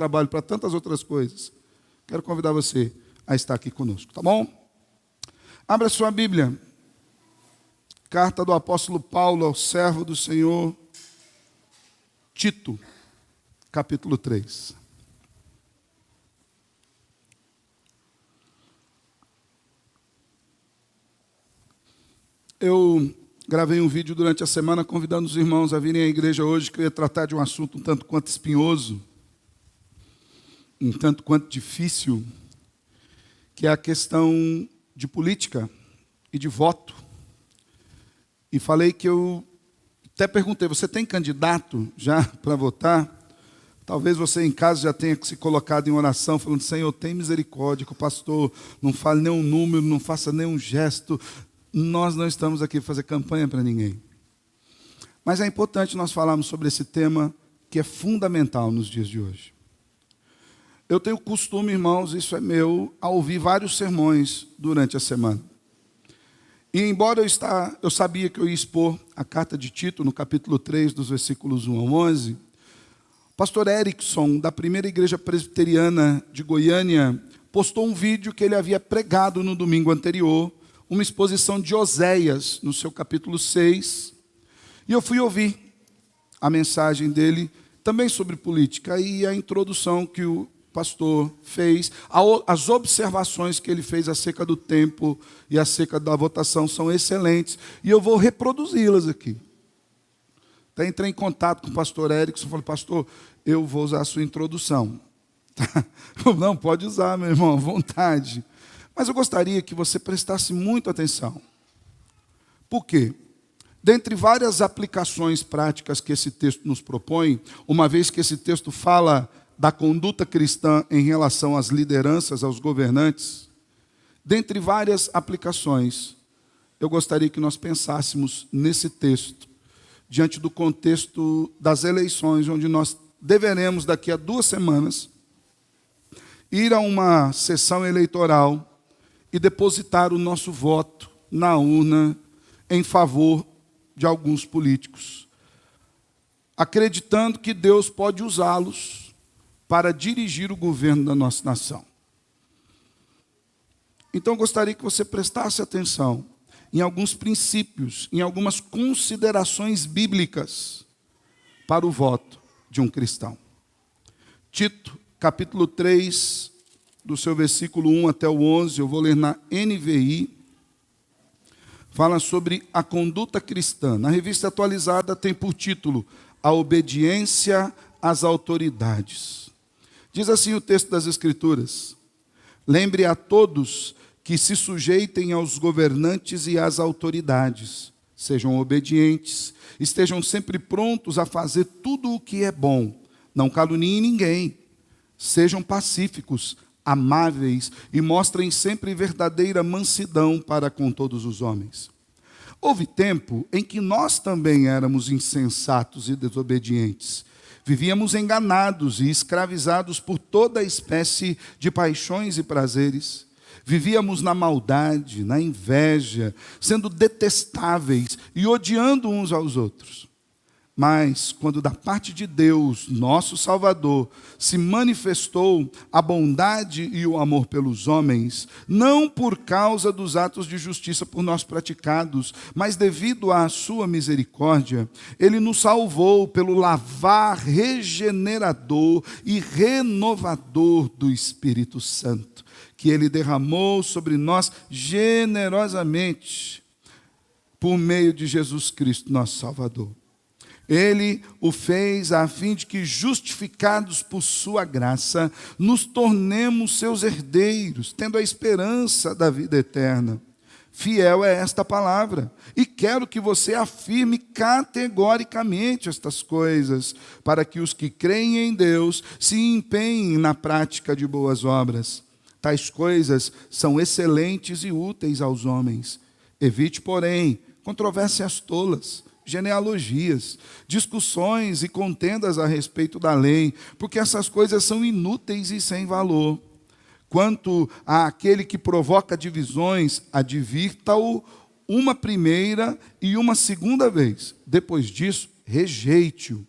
trabalho, para tantas outras coisas. Quero convidar você a estar aqui conosco, tá bom? Abra sua Bíblia. Carta do apóstolo Paulo ao servo do Senhor, Tito, capítulo 3. Eu gravei um vídeo durante a semana convidando os irmãos a virem à igreja hoje, que eu ia tratar de um assunto um tanto quanto espinhoso, um tanto quanto difícil, que é a questão de política e de voto. E falei que eu até perguntei, você tem candidato já para votar? Talvez você em casa já tenha se colocado em oração, falando, Senhor, tem misericórdia, que o pastor não fale nenhum número, não faça nenhum gesto. Nós não estamos aqui para fazer campanha para ninguém. Mas é importante nós falarmos sobre esse tema que é fundamental nos dias de hoje. Eu tenho costume, irmãos, isso é meu, a ouvir vários sermões durante a semana. E embora eu sabia que eu ia expor a carta de Tito, no capítulo 3, dos versículos 1 ao 11, o pastor Erickson, da primeira igreja presbiteriana de Goiânia, postou um vídeo que ele havia pregado no domingo anterior, uma exposição de Oséias, no seu capítulo 6, e eu fui ouvir a mensagem dele, também sobre política, e a introdução que o pastor fez, as observações que ele fez acerca do tempo e acerca da votação são excelentes, e eu vou reproduzi-las aqui. Até entrei em contato com o pastor Erickson, falei, pastor, eu vou usar a sua introdução. Não, pode usar, meu irmão, à vontade. Mas eu gostaria que você prestasse muita atenção. Por quê? Dentre várias aplicações práticas que esse texto nos propõe, uma vez que esse texto fala da conduta cristã em relação às lideranças, aos governantes, dentre várias aplicações, eu gostaria que nós pensássemos nesse texto, diante do contexto das eleições, onde nós deveremos, daqui a 2 semanas, ir a uma sessão eleitoral e depositar o nosso voto na urna em favor de alguns políticos, acreditando que Deus pode usá-los para dirigir o governo da nossa nação. Então, eu gostaria que você prestasse atenção em alguns princípios, em algumas considerações bíblicas para o voto de um cristão. Tito, capítulo 3, do seu versículo 1 até o 11, eu vou ler na NVI, fala sobre a conduta cristã. Na revista atualizada tem por título, A Obediência às Autoridades. Diz assim o texto das Escrituras, lembre a todos que se sujeitem aos governantes e às autoridades, sejam obedientes, estejam sempre prontos a fazer tudo o que é bom, não caluniem ninguém, sejam pacíficos, amáveis e mostrem sempre verdadeira mansidão para com todos os homens. Houve tempo em que nós também éramos insensatos e desobedientes. Vivíamos enganados e escravizados por toda espécie de paixões e prazeres. Vivíamos na maldade, na inveja, sendo detestáveis e odiando uns aos outros. Mas, quando da parte de Deus, nosso Salvador, se manifestou a bondade e o amor pelos homens, não por causa dos atos de justiça por nós praticados, mas devido à sua misericórdia, Ele nos salvou pelo lavar regenerador e renovador do Espírito Santo, que Ele derramou sobre nós generosamente, por meio de Jesus Cristo, nosso Salvador. Ele o fez a fim de que, justificados por sua graça, nos tornemos seus herdeiros, tendo a esperança da vida eterna. Fiel é esta palavra, e quero que você afirme categoricamente estas coisas, para que os que creem em Deus se empenhem na prática de boas obras. Tais coisas são excelentes e úteis aos homens. Evite, porém, controvérsias tolas, genealogias, discussões e contendas a respeito da lei, porque essas coisas são inúteis e sem valor. Quanto àquele que provoca divisões, advirta-o uma primeira e uma segunda vez. Depois disso, rejeite-o.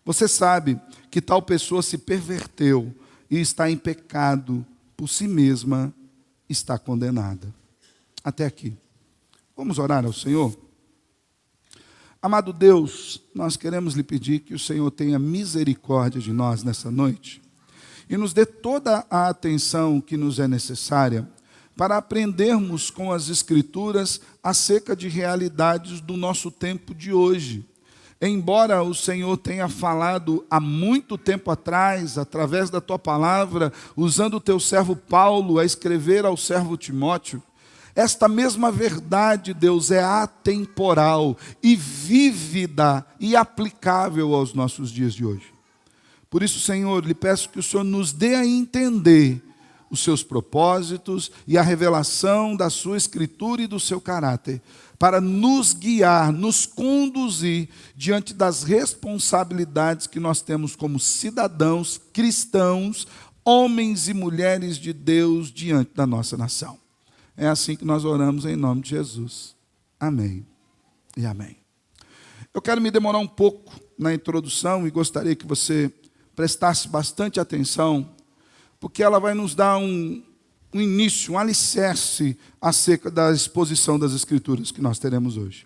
Você sabe que tal pessoa se perverteu e está em pecado por si mesma, está condenada. Até aqui. Vamos orar ao Senhor? Amado Deus, nós queremos lhe pedir que o Senhor tenha misericórdia de nós nessa noite e nos dê toda a atenção que nos é necessária para aprendermos com as Escrituras acerca de realidades do nosso tempo de hoje. Embora o Senhor tenha falado há muito tempo atrás, através da Tua palavra, usando o Teu servo Paulo a escrever ao servo Timóteo, esta mesma verdade, Deus, é atemporal e vívida e aplicável aos nossos dias de hoje. Por isso, Senhor, lhe peço que o Senhor nos dê a entender os seus propósitos e a revelação da sua Escritura e do seu caráter, para nos guiar, nos conduzir diante das responsabilidades que nós temos como cidadãos, cristãos, homens e mulheres de Deus diante da nossa nação. É assim que nós oramos em nome de Jesus. Amém e amém. Eu quero me demorar um pouco na introdução e gostaria que você prestasse bastante atenção, porque ela vai nos dar um início, um alicerce acerca da exposição das Escrituras que nós teremos hoje.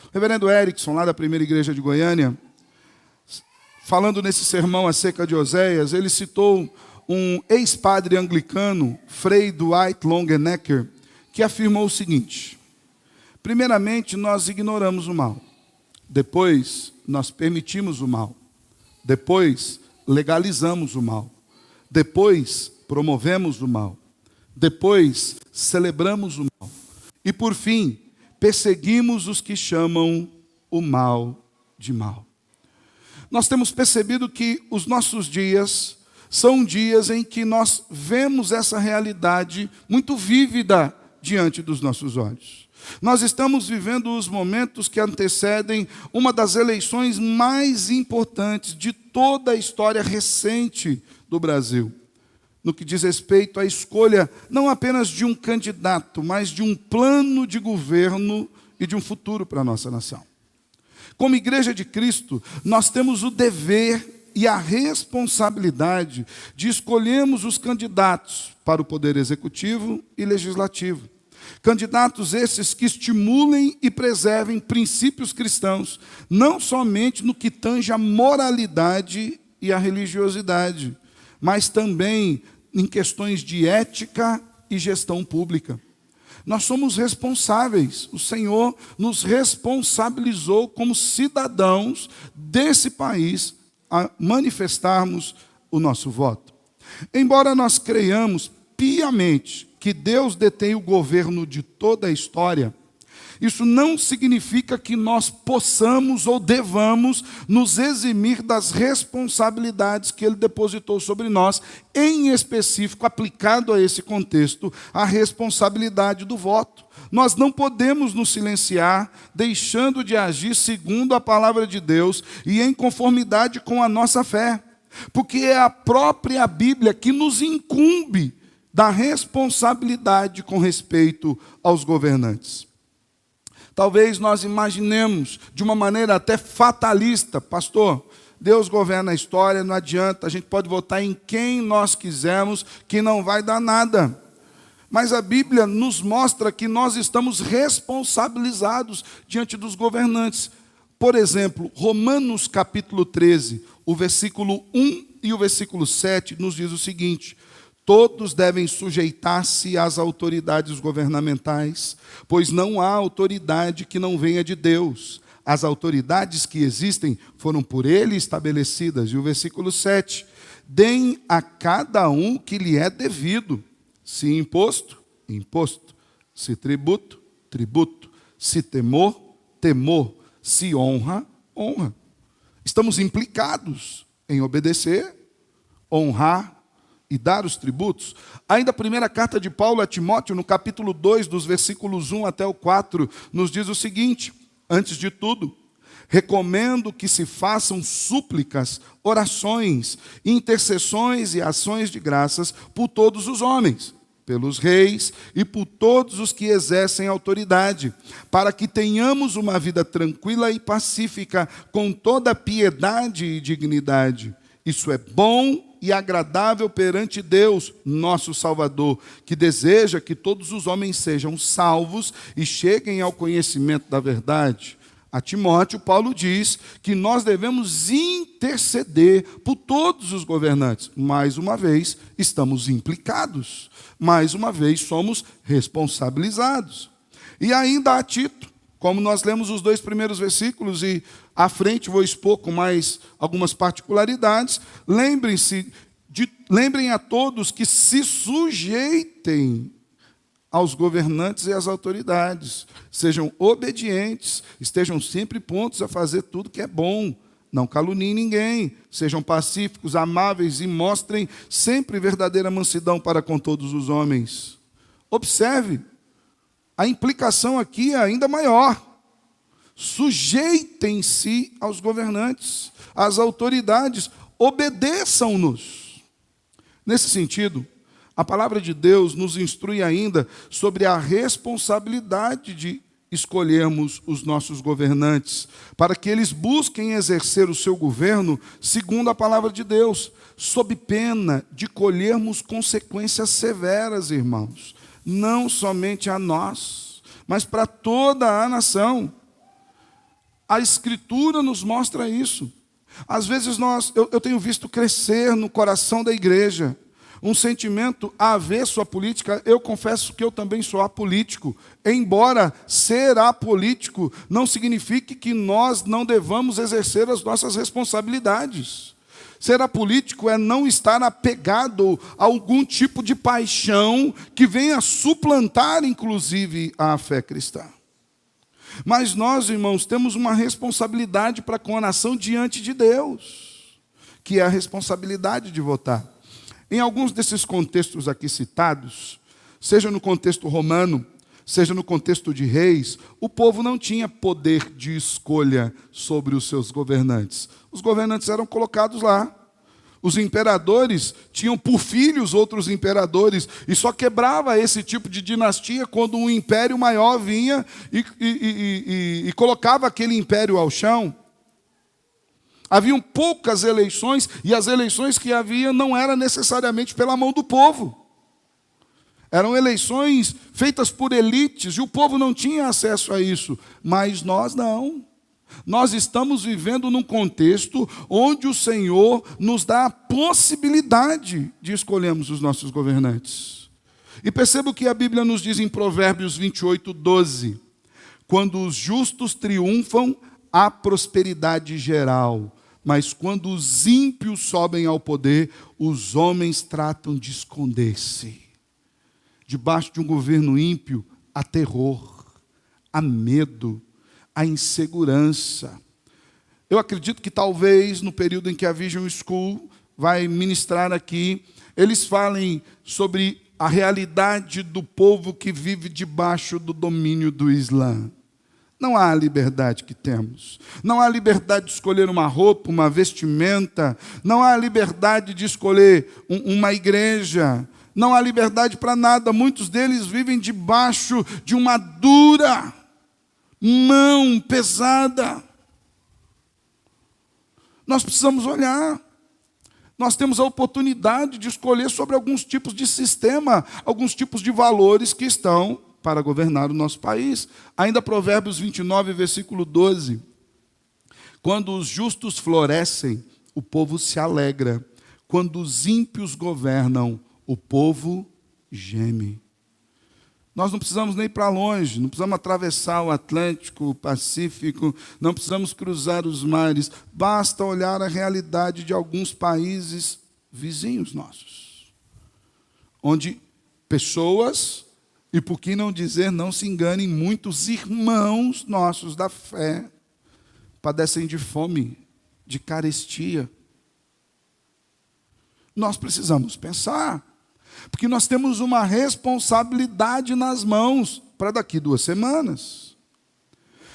O reverendo Erickson, lá da primeira igreja de Goiânia, falando nesse sermão acerca de Oséias, ele citou um ex-padre anglicano, Frei Dwight Longenecker, que afirmou o seguinte: primeiramente, nós ignoramos o mal. Depois, nós permitimos o mal. Depois, legalizamos o mal. Depois, promovemos o mal. Depois, celebramos o mal. E, por fim, perseguimos os que chamam o mal de mal. Nós temos percebido que os nossos dias são dias em que nós vemos essa realidade muito vívida diante dos nossos olhos. Nós estamos vivendo os momentos que antecedem uma das eleições mais importantes de toda a história recente do Brasil, no que diz respeito à escolha não apenas de um candidato, mas de um plano de governo e de um futuro para a nossa nação. Como Igreja de Cristo, nós temos o dever e a responsabilidade de escolhermos os candidatos para o poder executivo e legislativo. Candidatos esses que estimulem e preservem princípios cristãos, não somente no que tange a moralidade e a religiosidade, mas também em questões de ética e gestão pública. Nós somos responsáveis, o Senhor nos responsabilizou como cidadãos desse país a manifestarmos o nosso voto. Embora nós creiamos piamente que Deus detém o governo de toda a história, isso não significa que nós possamos ou devamos nos eximir das responsabilidades que Ele depositou sobre nós, em específico, aplicado a esse contexto, a responsabilidade do voto. Nós não podemos nos silenciar, deixando de agir segundo a palavra de Deus e em conformidade com a nossa fé, porque é a própria Bíblia que nos incumbe da responsabilidade com respeito aos governantes. Talvez nós imaginemos de uma maneira até fatalista: pastor, Deus governa a história, não adianta, a gente pode votar em quem nós quisermos, que não vai dar nada. Mas a Bíblia nos mostra que nós estamos responsabilizados diante dos governantes. Por exemplo, Romanos capítulo 13, o versículo 1 e o versículo 7 nos diz o seguinte: todos devem sujeitar-se às autoridades governamentais, pois não há autoridade que não venha de Deus. As autoridades que existem foram por Ele estabelecidas. E o versículo 7, deem a cada um o que lhe é devido. Se imposto, imposto. Se tributo, tributo. Se temor, temor. Se honra, honra. Estamos implicados em obedecer, honrar e dar os tributos. Ainda a primeira carta de Paulo a Timóteo, no capítulo 2, dos versículos 1 até o 4, nos diz o seguinte: antes de tudo, recomendo que se façam súplicas, orações, intercessões e ações de graças por todos os homens, pelos reis e por todos os que exercem autoridade, para que tenhamos uma vida tranquila e pacífica, com toda piedade e dignidade. Isso é bom e agradável perante Deus, nosso Salvador, que deseja que todos os homens sejam salvos e cheguem ao conhecimento da verdade. A Timóteo, Paulo diz que nós devemos interceder por todos os governantes. Mais uma vez, estamos implicados. Mais uma vez, somos responsabilizados. E ainda a Tito, como nós lemos os 2 primeiros versículos, e à frente vou expor com mais algumas particularidades, lembrem a todos que se sujeitem aos governantes e às autoridades, sejam obedientes, estejam sempre prontos a fazer tudo que é bom, não caluniem ninguém, sejam pacíficos, amáveis e mostrem sempre verdadeira mansidão para com todos os homens. Observe, a implicação aqui é ainda maior. Sujeitem-se aos governantes, às autoridades, obedeçam-nos. Nesse sentido, a palavra de Deus nos instrui ainda sobre a responsabilidade de escolhermos os nossos governantes, para que eles busquem exercer o seu governo segundo a palavra de Deus, sob pena de colhermos consequências severas, irmãos, não somente a nós, mas para toda a nação. A Escritura nos mostra isso. Às vezes eu tenho visto crescer no coração da igreja um sentimento avesso à política. Eu confesso que eu também sou apolítico, embora ser apolítico não signifique que nós não devamos exercer as nossas responsabilidades. Ser apolítico é não estar apegado a algum tipo de paixão que venha suplantar, inclusive, a fé cristã. Mas nós, irmãos, temos uma responsabilidade para com a nação diante de Deus, que é a responsabilidade de votar. Em alguns desses contextos aqui citados, seja no contexto romano, seja no contexto de reis, o povo não tinha poder de escolha sobre os seus governantes. Os governantes eram colocados lá. Os imperadores tinham por filhos outros imperadores, e só quebrava esse tipo de dinastia quando um império maior vinha e colocava aquele império ao chão. Haviam poucas eleições, e as eleições que havia não eram necessariamente pela mão do povo. Eram eleições feitas por elites, e o povo não tinha acesso a isso. Mas nós não. Nós estamos vivendo num contexto onde o Senhor nos dá a possibilidade de escolhermos os nossos governantes. E perceba o que a Bíblia nos diz em Provérbios 28:12. Quando os justos triunfam, há prosperidade geral. Mas quando os ímpios sobem ao poder, os homens tratam de esconder-se. Debaixo de um governo ímpio, há terror, há medo, há insegurança. Eu acredito que talvez no período em que a Vision School vai ministrar aqui, eles falem sobre a realidade do povo que vive debaixo do domínio do Islã. Não há a liberdade que temos. Não há liberdade de escolher uma roupa, uma vestimenta. Não há liberdade de escolher uma igreja. Não há liberdade para nada. Muitos deles vivem debaixo de uma dura mão pesada. Nós precisamos olhar. Nós temos a oportunidade de escolher sobre alguns tipos de sistema, alguns tipos de valores que estão para governar o nosso país. Ainda Provérbios 29, versículo 12. Quando os justos florescem, o povo se alegra. Quando os ímpios governam, o povo geme. Nós não precisamos nem ir para longe, não precisamos atravessar o Atlântico, o Pacífico, não precisamos cruzar os mares. Basta olhar a realidade de alguns países vizinhos nossos, onde pessoas, e por que não dizer, não se enganem, muitos irmãos nossos da fé padecem de fome, de carestia. Nós precisamos pensar, porque nós temos uma responsabilidade nas mãos para daqui 2 semanas.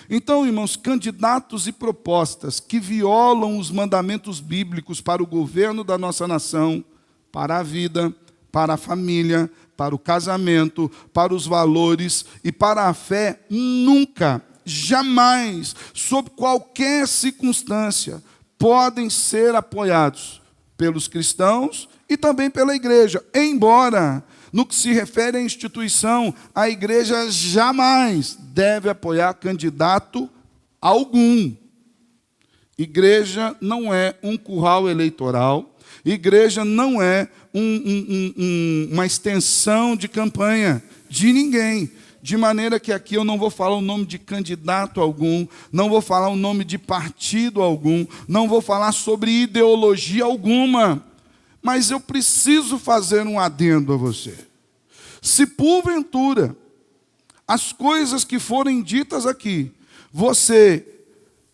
Então, irmãos, candidatos e propostas que violam os mandamentos bíblicos para o governo da nossa nação, para a vida, para a família, para o casamento, para os valores e para a fé, nunca, jamais, sob qualquer circunstância, podem ser apoiados pelos cristãos e também pela igreja. Embora, no que se refere à instituição, a igreja jamais deve apoiar candidato algum. Igreja não é um curral eleitoral, igreja não é uma extensão de campanha de ninguém. De maneira que aqui eu não vou falar o nome de candidato algum, não vou falar o nome de partido algum, não vou falar sobre ideologia alguma. Mas eu preciso fazer um adendo a você. Se porventura as coisas que forem ditas aqui, você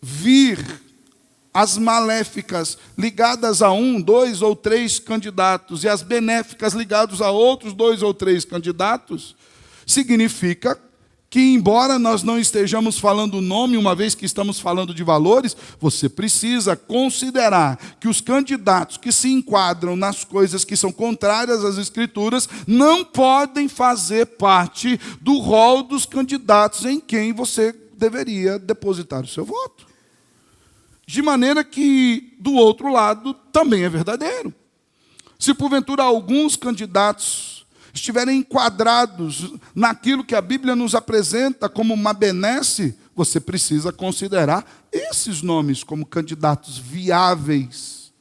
vir as maléficas ligadas a 1, 2 ou 3 candidatos e as benéficas ligadas a outros 2 ou 3 candidatos, significa que, embora nós não estejamos falando o nome, uma vez que estamos falando de valores, você precisa considerar que os candidatos que se enquadram nas coisas que são contrárias às Escrituras não podem fazer parte do rol dos candidatos em quem você deveria depositar o seu voto. De maneira que, do outro lado, também é verdadeiro. Se porventura alguns candidatos estiverem enquadrados naquilo que a Bíblia nos apresenta como uma benesse, você precisa considerar esses nomes como candidatos viáveis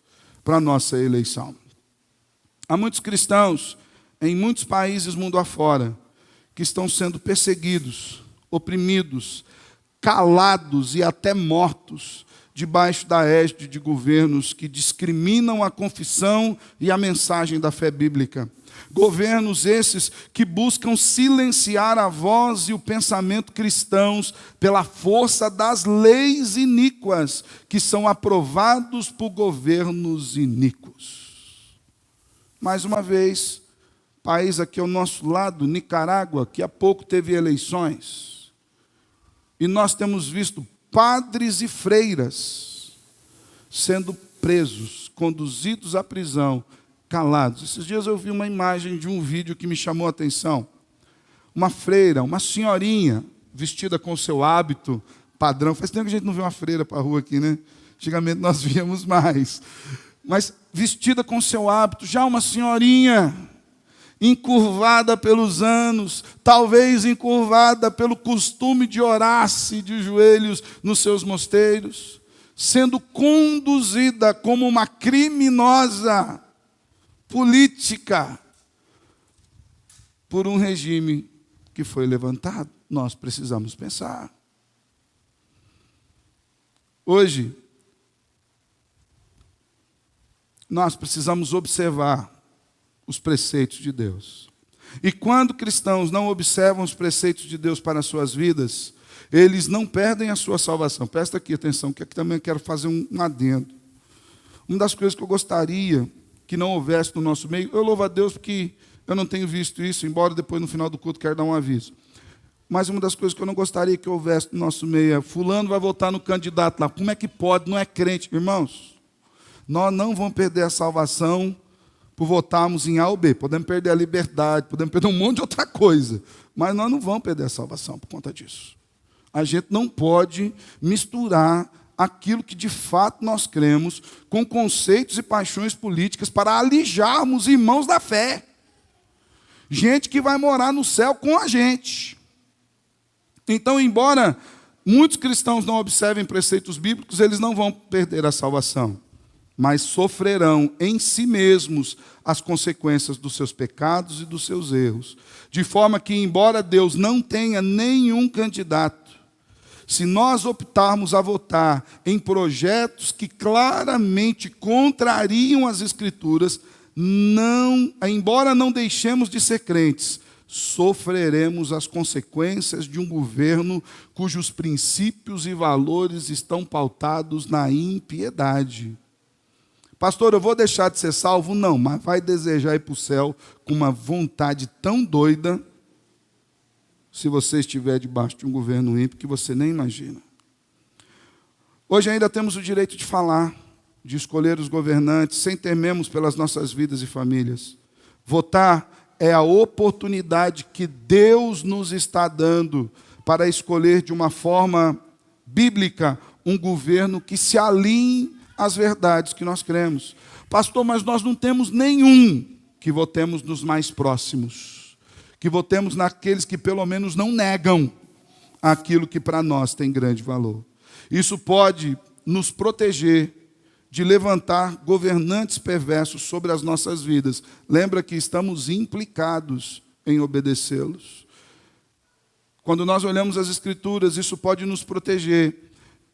para a nossa eleição. Há muitos cristãos em muitos países mundo afora que estão sendo perseguidos, oprimidos, calados e até mortos debaixo da égide de governos que discriminam a confissão e a mensagem da fé bíblica. Governos esses que buscam silenciar a voz e o pensamento cristãos pela força das leis iníquas que são aprovados por governos iníquos. Mais uma vez, país aqui ao nosso lado, Nicarágua, que há pouco teve eleições, e nós temos visto padres e freiras sendo presos, conduzidos à prisão, calados. Esses dias eu vi uma imagem de um vídeo que me chamou a atenção. Uma freira, uma senhorinha, vestida com seu hábito padrão. Faz tempo que a gente não vê uma freira para a rua aqui, né? Antigamente nós víamos mais. Mas vestida com seu hábito, já uma senhorinha, encurvada pelos anos, talvez encurvada pelo costume de orar-se de joelhos nos seus mosteiros, sendo conduzida como uma criminosa política por um regime que foi levantado. Nós precisamos pensar. Hoje, nós precisamos observar os preceitos de Deus. E quando cristãos não observam os preceitos de Deus para as suas vidas, eles não perdem a sua salvação. Presta aqui atenção, que aqui também eu quero fazer um adendo. Uma das coisas que eu gostaria que não houvesse no nosso meio, eu louvo a Deus porque eu não tenho visto isso, embora depois no final do culto quero dar um aviso. Mas uma das coisas que eu não gostaria que houvesse no nosso meio é: fulano vai votar no candidato lá. Como é que pode? Não é crente. Irmãos, nós não vamos perder a salvação por votarmos em A ou B. Podemos perder a liberdade, podemos perder um monte de outra coisa. Mas nós não vamos perder a salvação por conta disso. A gente não pode misturar aquilo que de fato nós cremos com conceitos e paixões políticas para alijarmos irmãos da fé. Gente que vai morar no céu com a gente. Então, embora muitos cristãos não observem preceitos bíblicos, eles não vão perder a salvação, mas sofrerão em si mesmos as consequências dos seus pecados e dos seus erros. De forma que, embora Deus não tenha nenhum candidato, se nós optarmos a votar em projetos que claramente contrariam as Escrituras, embora não deixemos de ser crentes, sofreremos as consequências de um governo cujos princípios e valores estão pautados na impiedade. Pastor, eu vou deixar de ser salvo? Não, mas vai desejar ir para o céu com uma vontade tão doida se você estiver debaixo de um governo ímpio que você nem imagina. Hoje ainda temos o direito de falar, de escolher os governantes, sem temermos pelas nossas vidas e famílias. Votar é a oportunidade que Deus nos está dando para escolher de uma forma bíblica um governo que se alinhe às verdades que nós cremos. Pastor, mas nós não temos nenhum. Que votemos nos mais próximos, que votemos naqueles que pelo menos não negam aquilo que para nós tem grande valor. Isso pode nos proteger de levantar governantes perversos sobre as nossas vidas. Lembra que estamos implicados em obedecê-los. Quando nós olhamos as Escrituras, isso pode nos proteger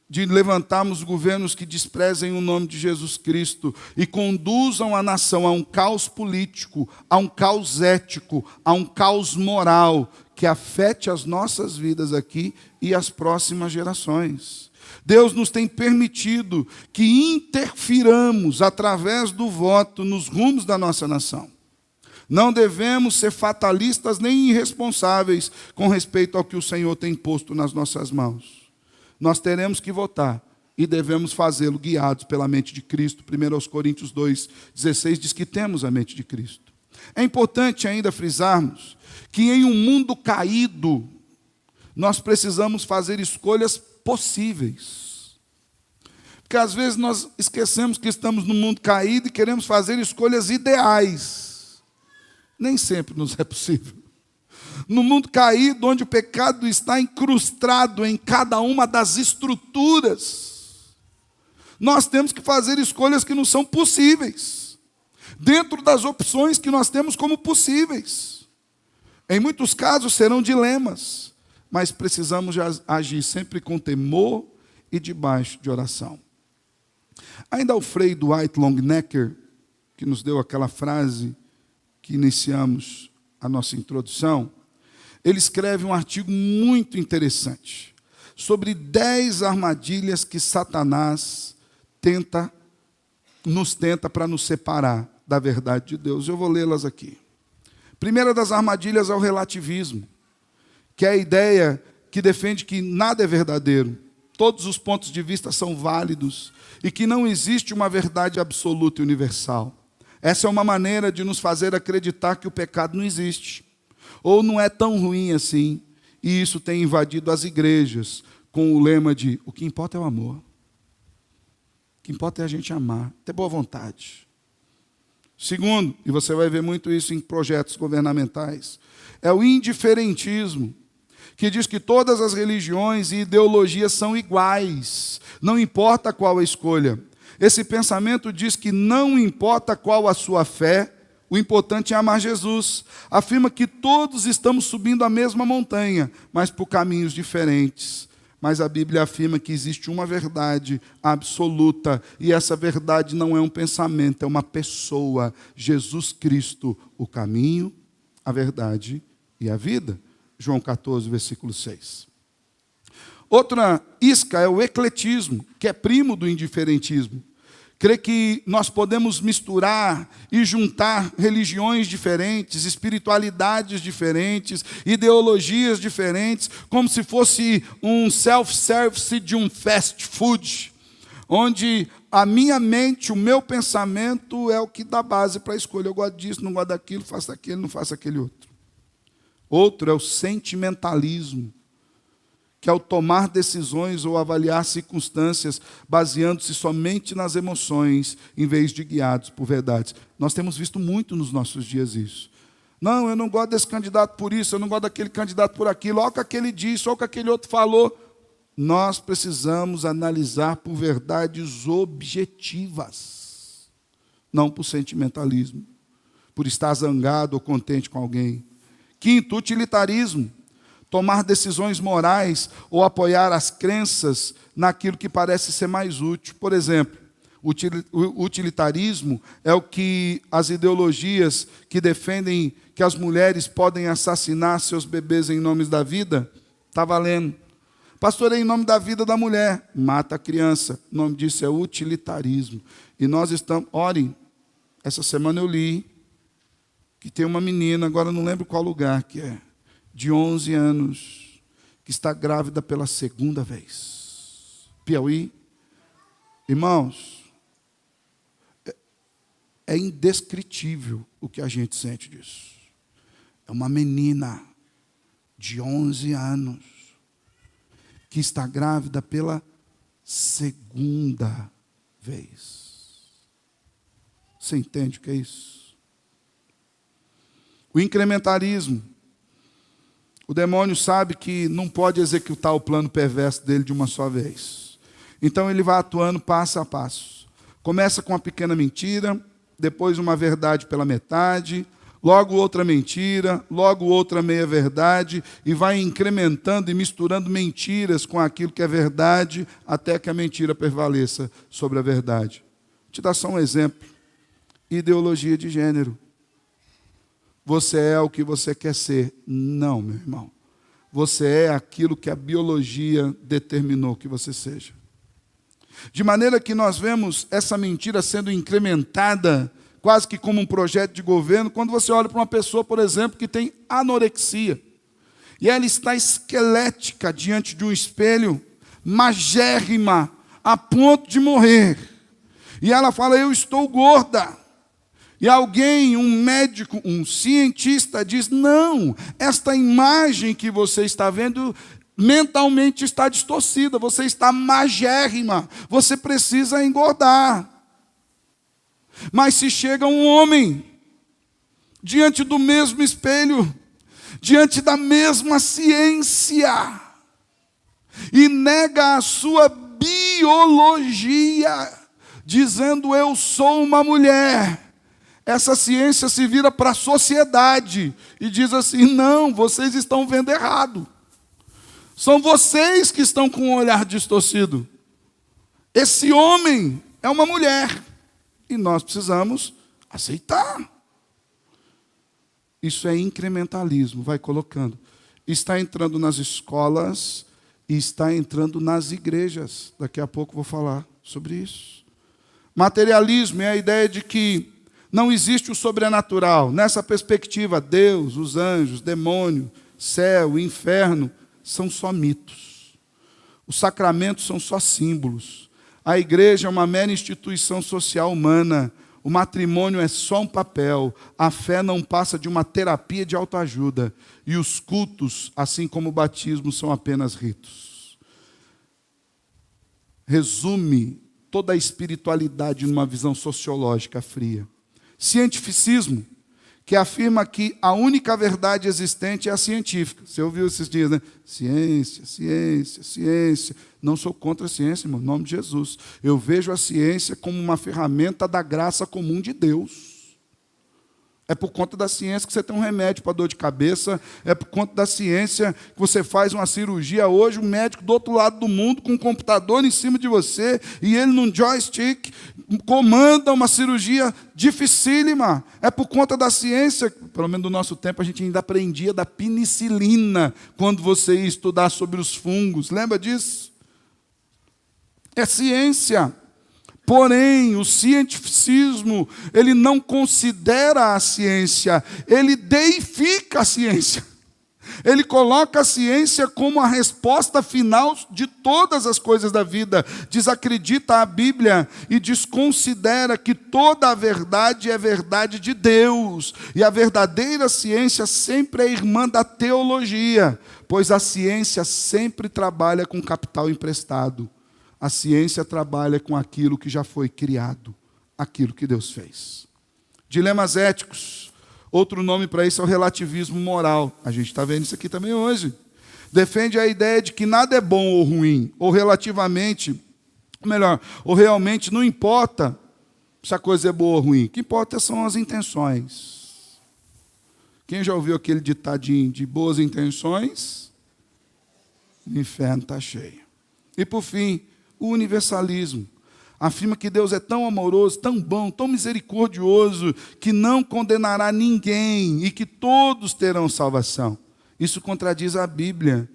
de levantarmos governos que desprezem o nome de Jesus Cristo e conduzam a nação a um caos político, a um caos ético, a um caos moral, que afete as nossas vidas aqui e as próximas gerações. Deus nos tem permitido que interfiramos através do voto nos rumos da nossa nação. Não devemos ser fatalistas nem irresponsáveis com respeito ao que o Senhor tem posto nas nossas mãos. Nós teremos que votar e devemos fazê-lo guiados pela mente de Cristo. 1 Coríntios 2,16 diz que temos a mente de Cristo. É importante ainda frisarmos que em um mundo caído, nós precisamos fazer escolhas possíveis. Porque às vezes nós esquecemos que estamos no mundo caído e queremos fazer escolhas ideais. Nem sempre nos é possível. No mundo caído, onde o pecado está incrustado em cada uma das estruturas, nós temos que fazer escolhas que não são possíveis, dentro das opções que nós temos como possíveis. Em muitos casos serão dilemas, mas precisamos agir sempre com temor e debaixo de oração. Ainda o Frei Dwight Longenecker, que nos deu aquela frase que iniciamos a nossa introdução, ele escreve um artigo muito interessante sobre 10 armadilhas que Satanás nos tenta para nos separar da verdade de Deus. Eu vou lê-las aqui. Primeira das armadilhas é o relativismo, que é a ideia que defende que nada é verdadeiro, todos os pontos de vista são válidos e que não existe uma verdade absoluta e universal. Essa é uma maneira de nos fazer acreditar que o pecado não existe, ou não é tão ruim assim, e isso tem invadido as igrejas com o lema de o que importa é o amor, o que importa é a gente amar, ter boa vontade. Segundo, e você vai ver muito isso em projetos governamentais, é o indiferentismo, que diz que todas as religiões e ideologias são iguais, não importa qual a escolha. Esse pensamento diz que não importa qual a sua fé, o importante é amar Jesus. Afirma que todos estamos subindo a mesma montanha, mas por caminhos diferentes. Mas a Bíblia afirma que existe uma verdade absoluta, e essa verdade não é um pensamento, é uma pessoa, Jesus Cristo, o caminho, a verdade e a vida. João 14, versículo 6. Outra isca é o ecletismo, que é primo do indiferentismo. Crê que nós podemos misturar e juntar religiões diferentes, espiritualidades diferentes, ideologias diferentes, como se fosse um self-service de um fast food, onde a minha mente, o meu pensamento é o que dá base para a escolha. Eu gosto disso, não gosto daquilo, faço aquele, não faço aquele outro. Outro é o sentimentalismo, que ao tomar decisões ou avaliar circunstâncias, baseando-se somente nas emoções, em vez de guiados por verdades. Nós temos visto muito nos nossos dias isso. Não, eu não gosto desse candidato por isso, eu não gosto daquele candidato por aquilo, olha o que aquele disse, olha o que aquele outro falou. Nós precisamos analisar por verdades objetivas, não por sentimentalismo, por estar zangado ou contente com alguém. Quinto, utilitarismo. Tomar decisões morais ou apoiar as crenças naquilo que parece ser mais útil. Por exemplo, o utilitarismo é o que as ideologias que defendem que as mulheres podem assassinar seus bebês em nome da vida, está valendo. Pastor, é em nome da vida da mulher, mata a criança. O nome disso é utilitarismo. E nós estamos, orem, essa semana eu li que tem uma menina, agora não lembro qual lugar que é, de 11 anos, que está grávida pela segunda vez. Piauí. Irmãos, é indescritível o que a gente sente disso. É uma menina de 11 anos que está grávida pela segunda vez. Você entende o que é isso? O incrementarismo. O demônio sabe que não pode executar o plano perverso dele de uma só vez. Então ele vai atuando passo a passo. Começa com uma pequena mentira, depois uma verdade pela metade, logo outra mentira, logo outra meia-verdade, e vai incrementando e misturando mentiras com aquilo que é verdade, até que a mentira prevaleça sobre a verdade. Vou te dar só um exemplo. Ideologia de gênero. Você é o que você quer ser. Não, meu irmão. Você é aquilo que a biologia determinou que você seja. De maneira que nós vemos essa mentira sendo incrementada, quase que como um projeto de governo, quando você olha para uma pessoa, por exemplo, que tem anorexia. E ela está esquelética diante de um espelho, magérrima, a ponto de morrer. E ela fala, eu estou gorda. E alguém, um médico, um cientista diz, não, esta imagem que você está vendo mentalmente está distorcida, você está magérrima, você precisa engordar. Mas se chega um homem, diante do mesmo espelho, diante da mesma ciência, e nega a sua biologia, dizendo, eu sou uma mulher, essa ciência se vira para a sociedade e diz assim, não, vocês estão vendo errado. São vocês que estão com o olhar distorcido. Esse homem é uma mulher. E nós precisamos aceitar. Isso é incrementalismo, vai colocando. Está entrando nas escolas e está entrando nas igrejas. Daqui a pouco vou falar sobre isso. Materialismo é a ideia de que não existe o sobrenatural. Nessa perspectiva, Deus, os anjos, demônio, céu, inferno, são só mitos. Os sacramentos são só símbolos. A igreja é uma mera instituição social humana. O matrimônio é só um papel. A fé não passa de uma terapia de autoajuda. E os cultos, assim como o batismo, são apenas ritos. Resume toda a espiritualidade numa visão sociológica fria. Cientificismo, que afirma que a única verdade existente é a científica. Você ouviu esses dias, né? Ciência, ciência, ciência. Não sou contra a ciência, irmão, em nome de Jesus. Eu vejo a ciência como uma ferramenta da graça comum de Deus. É por conta da ciência que você tem um remédio para dor de cabeça. É por conta da ciência que você faz uma cirurgia hoje, um médico do outro lado do mundo, com um computador em cima de você, e ele num joystick comanda uma cirurgia dificílima. É por conta da ciência, pelo menos no nosso tempo, a gente ainda aprendia da penicilina, quando você ia estudar sobre os fungos. Lembra disso? É ciência. Porém, o cientificismo, ele não considera a ciência, ele deifica a ciência. Ele coloca a ciência como a resposta final de todas as coisas da vida. Desacredita a Bíblia e desconsidera que toda a verdade é verdade de Deus. E a verdadeira ciência sempre é irmã da teologia, pois a ciência sempre trabalha com capital emprestado. A ciência trabalha com aquilo que já foi criado, aquilo que Deus fez. Dilemas éticos. Outro nome para isso é o relativismo moral. A gente está vendo isso aqui também hoje. Defende a ideia de que nada é bom ou ruim, ou relativamente, melhor, ou realmente não importa se a coisa é boa ou ruim. O que importa são as intenções. Quem já ouviu aquele ditadinho de boas intenções? O inferno está cheio. E por fim, o universalismo. Afirma que Deus é tão amoroso, tão bom, tão misericordioso, que não condenará ninguém e que todos terão salvação. Isso contradiz a Bíblia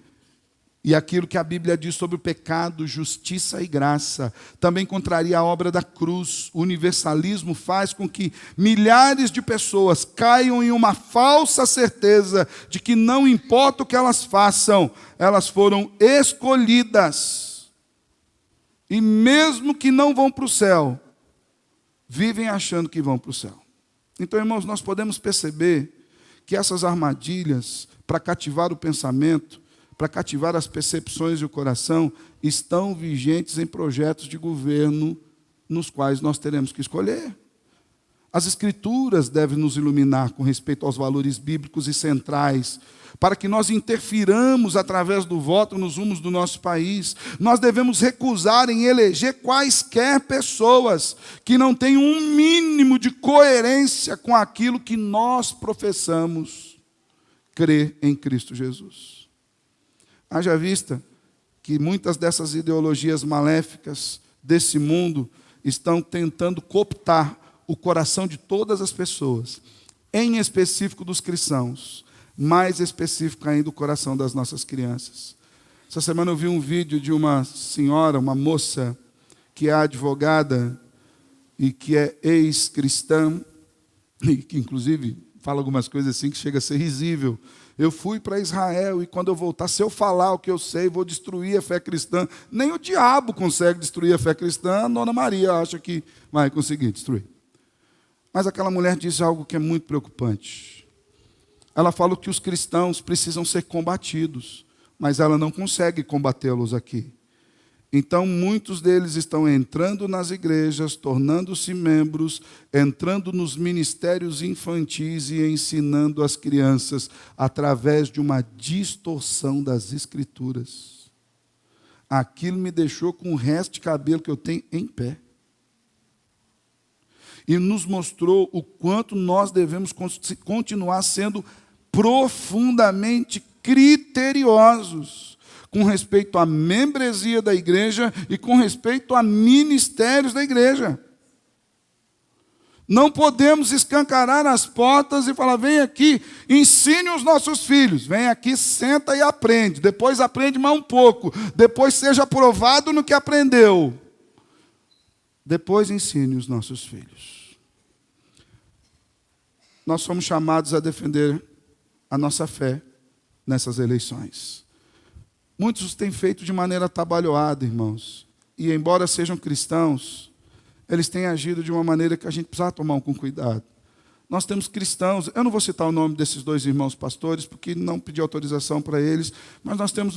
e aquilo que a Bíblia diz sobre o pecado, justiça e graça. Também contraria a obra da cruz. O universalismo faz com que milhares de pessoas caiam em uma falsa certeza de que não importa o que elas façam, elas foram escolhidas. E mesmo que não vão para o céu, vivem achando que vão para o céu. Então, irmãos, nós podemos perceber que essas armadilhas para cativar o pensamento, para cativar as percepções e o coração, estão vigentes em projetos de governo nos quais nós teremos que escolher. As Escrituras devem nos iluminar com respeito aos valores bíblicos e centrais, para que nós interfiramos através do voto nos rumos do nosso país. Nós devemos recusar em eleger quaisquer pessoas que não tenham um mínimo de coerência com aquilo que nós professamos crer em Cristo Jesus. Haja vista que muitas dessas ideologias maléficas desse mundo estão tentando cooptar o coração de todas as pessoas, em específico dos cristãos, mais específico ainda o coração das nossas crianças. Essa semana eu vi um vídeo de uma senhora, uma moça, que é advogada e que é ex-cristã, e que inclusive fala algumas coisas assim que chega a ser risível. Eu fui para Israel e quando eu voltar, se eu falar o que eu sei, vou destruir a fé cristã. Nem o diabo consegue destruir a fé cristã, a Dona Maria acha que vai conseguir destruir. Mas aquela mulher diz algo que é muito preocupante. Ela fala que os cristãos precisam ser combatidos, mas ela não consegue combatê-los aqui. Então, muitos deles estão entrando nas igrejas, tornando-se membros, entrando nos ministérios infantis e ensinando as crianças através de uma distorção das Escrituras. Aquilo me deixou com o resto de cabelo que eu tenho em pé. E nos mostrou o quanto nós devemos continuar sendo profundamente criteriosos com respeito à membresia da igreja e com respeito a ministérios da igreja. Não podemos escancarar as portas e falar, vem aqui, ensine os nossos filhos. Vem aqui, senta e aprende. Depois aprende mais um pouco. Depois seja aprovado no que aprendeu. Depois ensine os nossos filhos. Nós somos chamados a defender a nossa fé nessas eleições. Muitos têm feito de maneira atabalhoada, irmãos. E embora sejam cristãos, eles têm agido de uma maneira que a gente precisa tomar com cuidado. Nós temos cristãos, eu não vou citar o nome desses dois irmãos pastores, porque não pedi autorização para eles, mas nós temos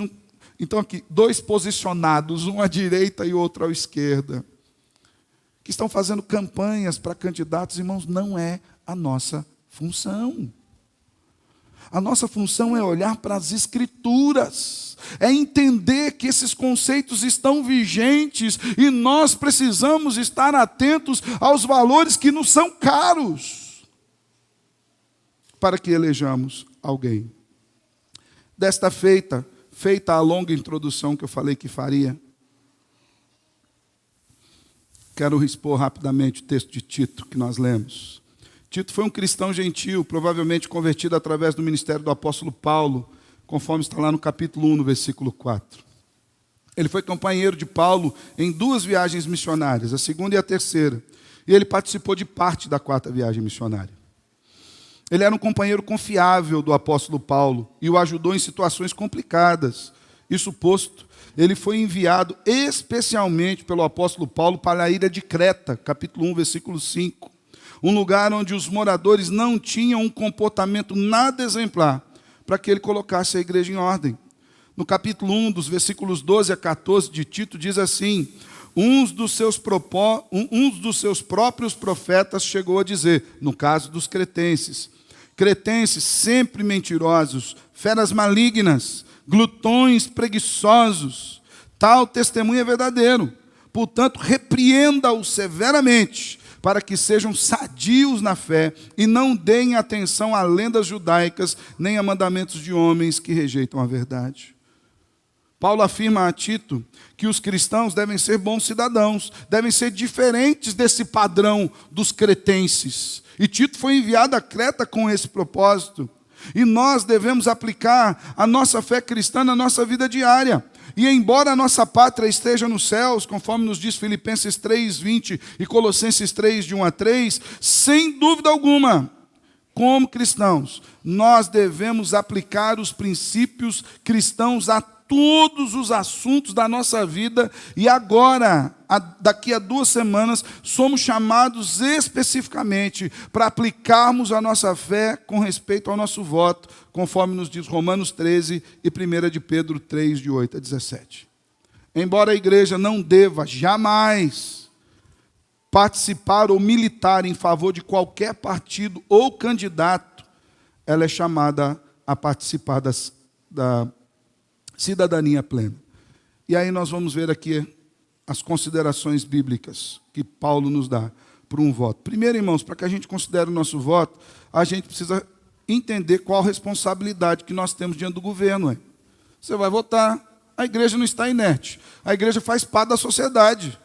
então aqui, dois posicionados, um à direita e outro à esquerda, que estão fazendo campanhas para candidatos, irmãos, não é a nossa função. A nossa função é olhar para as Escrituras, é entender que esses conceitos estão vigentes e nós precisamos estar atentos aos valores que nos são caros, para que elejamos alguém. Desta feita a longa introdução que eu falei que faria, quero expor rapidamente o texto de Tito que nós lemos. Tito foi um cristão gentil, provavelmente convertido através do ministério do apóstolo Paulo, conforme está lá no capítulo 1, no versículo 4. Ele foi companheiro de Paulo em 2 viagens missionárias, a segunda e a terceira. E ele participou de parte da 4ª viagem missionária. Ele era um companheiro confiável do apóstolo Paulo e o ajudou em situações complicadas. Isso posto, ele foi enviado especialmente pelo apóstolo Paulo para a ilha de Creta, capítulo 1, versículo 5. Um lugar onde os moradores não tinham um comportamento nada exemplar, para que ele colocasse a igreja em ordem. No capítulo 1, dos versículos 12 a 14 de Tito, diz assim, uns dos seus próprios profetas chegou a dizer, no caso dos cretenses sempre mentirosos, feras malignas, glutões preguiçosos, tal testemunho é verdadeiro. Portanto, repreenda-os severamente, para que sejam sadios na fé e não deem atenção a lendas judaicas, nem a mandamentos de homens que rejeitam a verdade. Paulo afirma a Tito que os cristãos devem ser bons cidadãos, devem ser diferentes desse padrão dos cretenses. E Tito foi enviado a Creta com esse propósito. E nós devemos aplicar a nossa fé cristã na nossa vida diária. E embora a nossa pátria esteja nos céus, conforme nos diz Filipenses 3:20 e Colossenses 3, de 1 a 3, sem dúvida alguma, como cristãos, nós devemos aplicar os princípios cristãos a todos os assuntos da nossa vida, e agora, daqui a 2 semanas, somos chamados especificamente para aplicarmos a nossa fé com respeito ao nosso voto, conforme nos diz Romanos 13 e 1 de Pedro 3, de 8 a 17. Embora a igreja não deva jamais participar ou militar em favor de qualquer partido ou candidato, ela é chamada a participar da cidadania plena. E aí nós vamos ver aqui as considerações bíblicas que Paulo nos dá para um voto. Primeiro, irmãos, para que a gente considere o nosso voto, a gente precisa entender qual a responsabilidade que nós temos diante do governo. Você vai votar, a igreja não está inerte. A igreja faz parte da sociedade.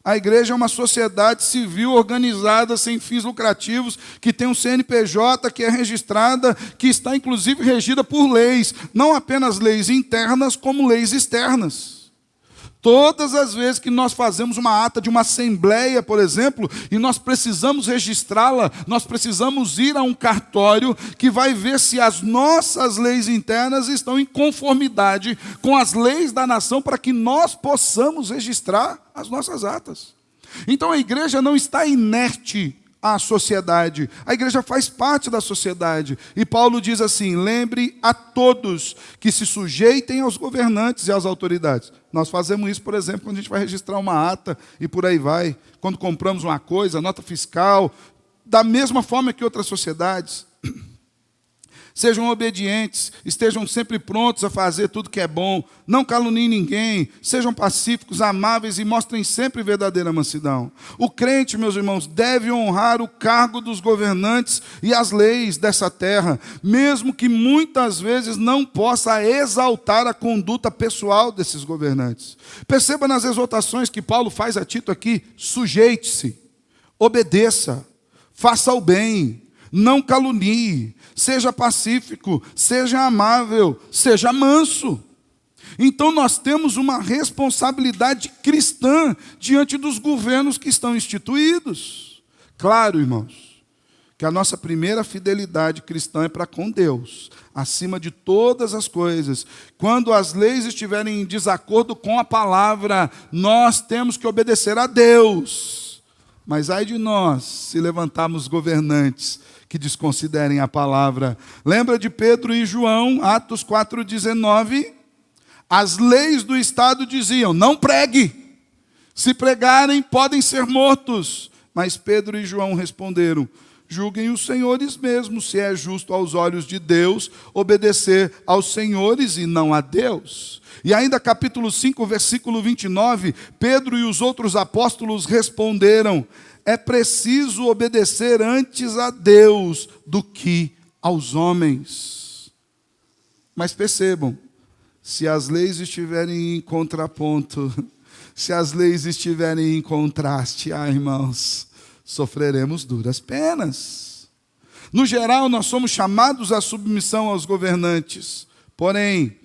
A igreja é uma sociedade civil organizada, sem fins lucrativos, que tem um CNPJ, que é registrada, que está inclusive regida por leis, não apenas leis internas, como leis externas. Todas as vezes que nós fazemos uma ata de uma assembleia, por exemplo, e nós precisamos registrá-la, nós precisamos ir a um cartório que vai ver se as nossas leis internas estão em conformidade com as leis da nação para que nós possamos registrar as nossas atas. Então a igreja não está inerte à sociedade, a igreja faz parte da sociedade. E Paulo diz assim: lembre a todos que se sujeitem aos governantes e às autoridades. Nós fazemos isso, por exemplo, quando a gente vai registrar uma ata e por aí vai. Quando compramos uma coisa, nota fiscal, da mesma forma que outras sociedades. Sejam obedientes, estejam sempre prontos a fazer tudo que é bom, não caluniem ninguém, sejam pacíficos, amáveis e mostrem sempre verdadeira mansidão. O crente, meus irmãos, deve honrar o cargo dos governantes e as leis dessa terra, mesmo que muitas vezes não possa exaltar a conduta pessoal desses governantes. Perceba nas exortações que Paulo faz a Tito aqui: sujeite-se, obedeça, faça o bem, não calunie, seja pacífico, seja amável, seja manso. Então nós temos uma responsabilidade cristã diante dos governos que estão instituídos. Claro, irmãos, que a nossa primeira fidelidade cristã é para com Deus, acima de todas as coisas. Quando as leis estiverem em desacordo com a palavra, nós temos que obedecer a Deus. Mas ai de nós se levantarmos governantes que desconsiderem a palavra. Lembra de Pedro e João, Atos 4,19? As leis do Estado diziam: não pregue, se pregarem podem ser mortos. Mas Pedro e João responderam: julguem os senhores mesmos, se é justo aos olhos de Deus obedecer aos senhores e não a Deus. E ainda capítulo 5, versículo 29, Pedro e os outros apóstolos responderam: é preciso obedecer antes a Deus do que aos homens. Mas percebam, se as leis estiverem em contraponto, se as leis estiverem em contraste, irmãos, sofreremos duras penas. No geral, nós somos chamados à submissão aos governantes, porém,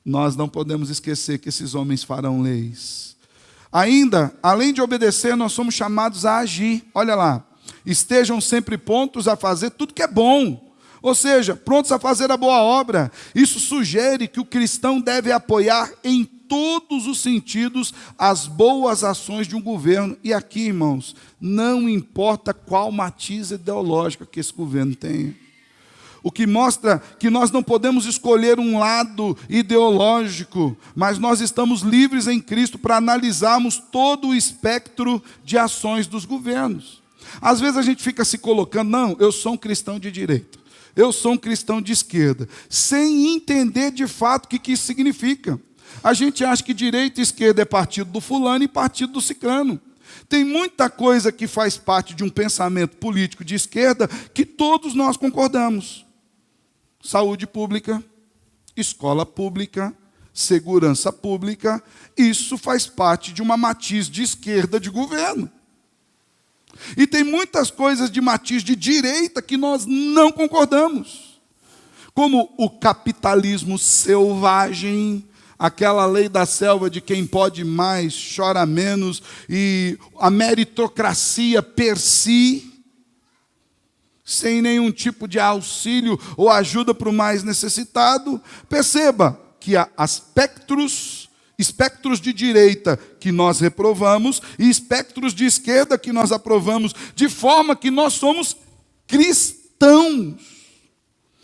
nós não podemos esquecer que esses homens farão leis. Ainda, além de obedecer, nós somos chamados a agir. Olha lá, estejam sempre prontos a fazer tudo que é bom. Ou seja, prontos a fazer a boa obra. Isso sugere que o cristão deve apoiar em todos os sentidos as boas ações de um governo. E aqui, irmãos, não importa qual matiz ideológico que esse governo tenha. O que mostra que nós não podemos escolher um lado ideológico, mas nós estamos livres em Cristo para analisarmos todo o espectro de ações dos governos. Às vezes a gente fica se colocando: não, eu sou um cristão de direita, eu sou um cristão de esquerda, sem entender de fato o que isso significa. A gente acha que direita e esquerda é partido do fulano e partido do ciclano. Tem muita coisa que faz parte de um pensamento político de esquerda que todos nós concordamos. Saúde pública, escola pública, segurança pública, isso faz parte de uma matiz de esquerda de governo. E tem muitas coisas de matiz de direita que nós não concordamos, como o capitalismo selvagem, aquela lei da selva de quem pode mais, chora menos, e a meritocracia per si, sem nenhum tipo de auxílio ou ajuda para o mais necessitado. Perceba que há espectros de direita que nós reprovamos e espectros de esquerda que nós aprovamos, de forma que nós somos cristãos.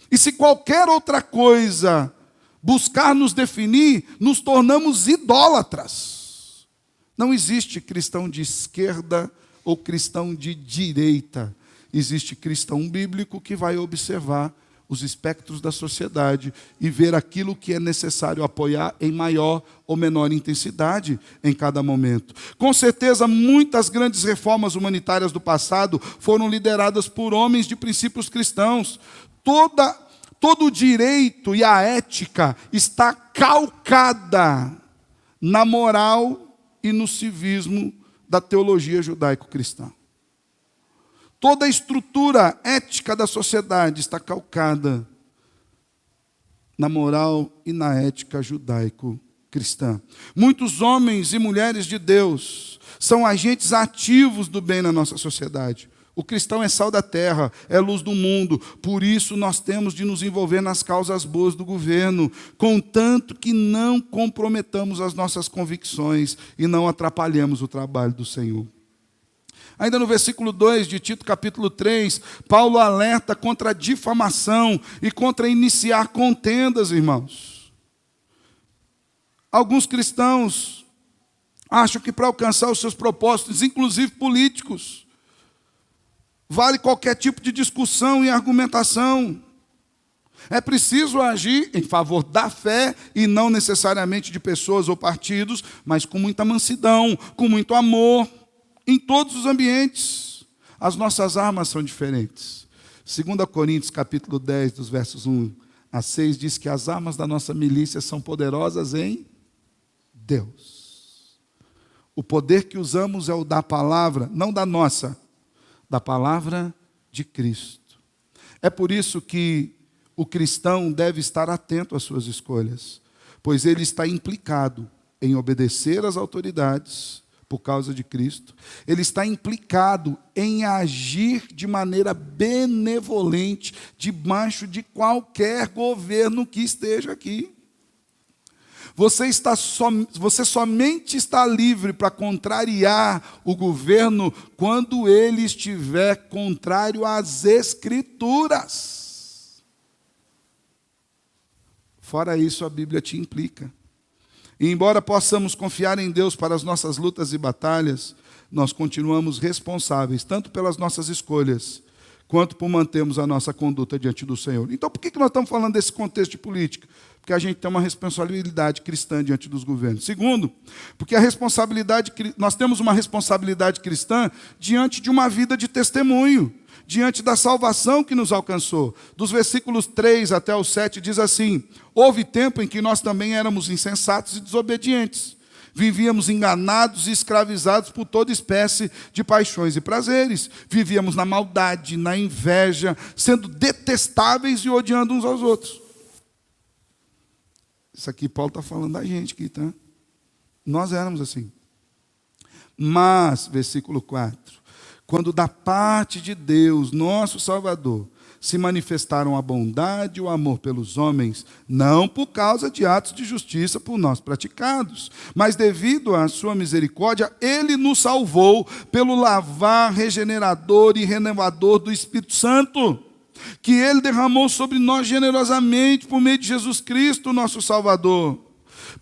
E se qualquer outra coisa buscar nos definir, nos tornamos idólatras. Não existe cristão de esquerda ou cristão de direita. Existe cristão bíblico que vai observar os espectros da sociedade e ver aquilo que é necessário apoiar em maior ou menor intensidade em cada momento. Com certeza, muitas grandes reformas humanitárias do passado foram lideradas por homens de princípios cristãos. Todo o direito e a ética está calcada na moral e no civismo da teologia judaico-cristã. Toda a estrutura ética da sociedade está calcada na moral e na ética judaico-cristã. Muitos homens e mulheres de Deus são agentes ativos do bem na nossa sociedade. O cristão é sal da terra, é luz do mundo. Por isso nós temos de nos envolver nas causas boas do governo, contanto que não comprometamos as nossas convicções e não atrapalhemos o trabalho do Senhor. Ainda no versículo 2 de Tito, capítulo 3, Paulo alerta contra a difamação e contra iniciar contendas, irmãos. Alguns cristãos acham que para alcançar os seus propósitos, inclusive políticos, vale qualquer tipo de discussão e argumentação. É preciso agir em favor da fé e não necessariamente de pessoas ou partidos, mas com muita mansidão, com muito amor. Em todos os ambientes, as nossas armas são diferentes. 2 Coríntios, capítulo 10, dos versos 1 a 6, diz que as armas da nossa milícia são poderosas em Deus. O poder que usamos é o da palavra, não da nossa, da palavra de Cristo. É por isso que o cristão deve estar atento às suas escolhas, pois ele está implicado em obedecer às autoridades, por causa de Cristo, ele está implicado em agir de maneira benevolente debaixo de qualquer governo que esteja aqui. Você somente está livre para contrariar o governo quando ele estiver contrário às Escrituras. Fora isso, a Bíblia te implica. E embora possamos confiar em Deus para as nossas lutas e batalhas, nós continuamos responsáveis, tanto pelas nossas escolhas, quanto por mantermos a nossa conduta diante do Senhor. Então, por que nós estamos falando desse contexto de política? Porque a gente tem uma responsabilidade cristã diante dos governos. Segundo, porque nós temos uma responsabilidade cristã diante de uma vida de testemunho, diante da salvação que nos alcançou. Dos versículos 3 até o 7 diz assim: houve tempo em que nós também éramos insensatos e desobedientes. Vivíamos enganados e escravizados por toda espécie de paixões e prazeres. Vivíamos na maldade, na inveja, sendo detestáveis e odiando uns aos outros. Isso aqui Paulo está falando da gente aqui, tá? Nós éramos assim. Mas, versículo 4, quando da parte de Deus, nosso Salvador, se manifestaram a bondade e o amor pelos homens, não por causa de atos de justiça por nós praticados, mas devido à sua misericórdia, Ele nos salvou pelo lavar regenerador e renovador do Espírito Santo, que Ele derramou sobre nós generosamente por meio de Jesus Cristo, nosso Salvador.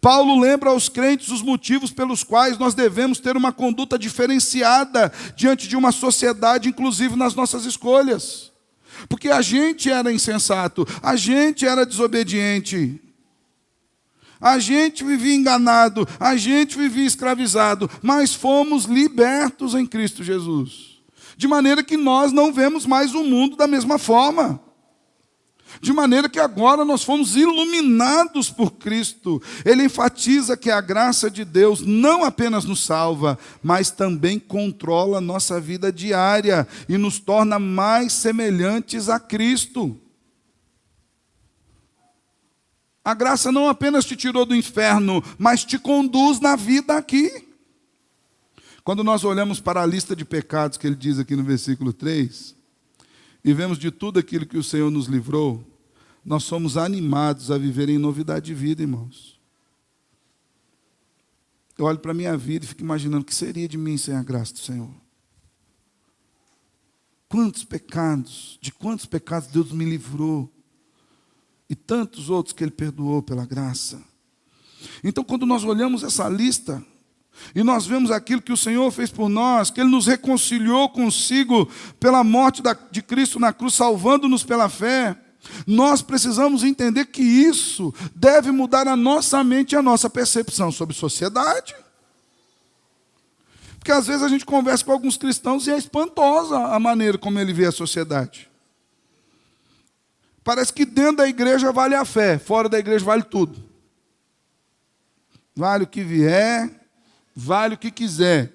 Paulo lembra aos crentes os motivos pelos quais nós devemos ter uma conduta diferenciada diante de uma sociedade, inclusive nas nossas escolhas. Porque a gente era insensato, a gente era desobediente, a gente vivia enganado, a gente vivia escravizado, mas fomos libertos em Cristo Jesus. De maneira que nós não vemos mais o mundo da mesma forma. De maneira que agora nós fomos iluminados por Cristo. Ele enfatiza que a graça de Deus não apenas nos salva, mas também controla a nossa vida diária e nos torna mais semelhantes a Cristo. A graça não apenas te tirou do inferno, mas te conduz na vida aqui. Quando nós olhamos para a lista de pecados que ele diz aqui no versículo 3, e vemos de tudo aquilo que o Senhor nos livrou, nós somos animados a viver em novidade de vida, irmãos. Eu olho para a minha vida e fico imaginando o que seria de mim sem a graça do Senhor. De quantos pecados Deus me livrou. E tantos outros que Ele perdoou pela graça. Então, quando nós olhamos essa lista, e nós vemos aquilo que o Senhor fez por nós, que Ele nos reconciliou consigo pela morte de Cristo na cruz, salvando-nos pela fé, nós precisamos entender que isso deve mudar a nossa mente e a nossa percepção sobre sociedade. Porque às vezes a gente conversa com alguns cristãos e é espantosa a maneira como ele vê a sociedade. Parece que dentro da igreja vale a fé, fora da igreja vale tudo. Vale o que vier, vale o que quiser.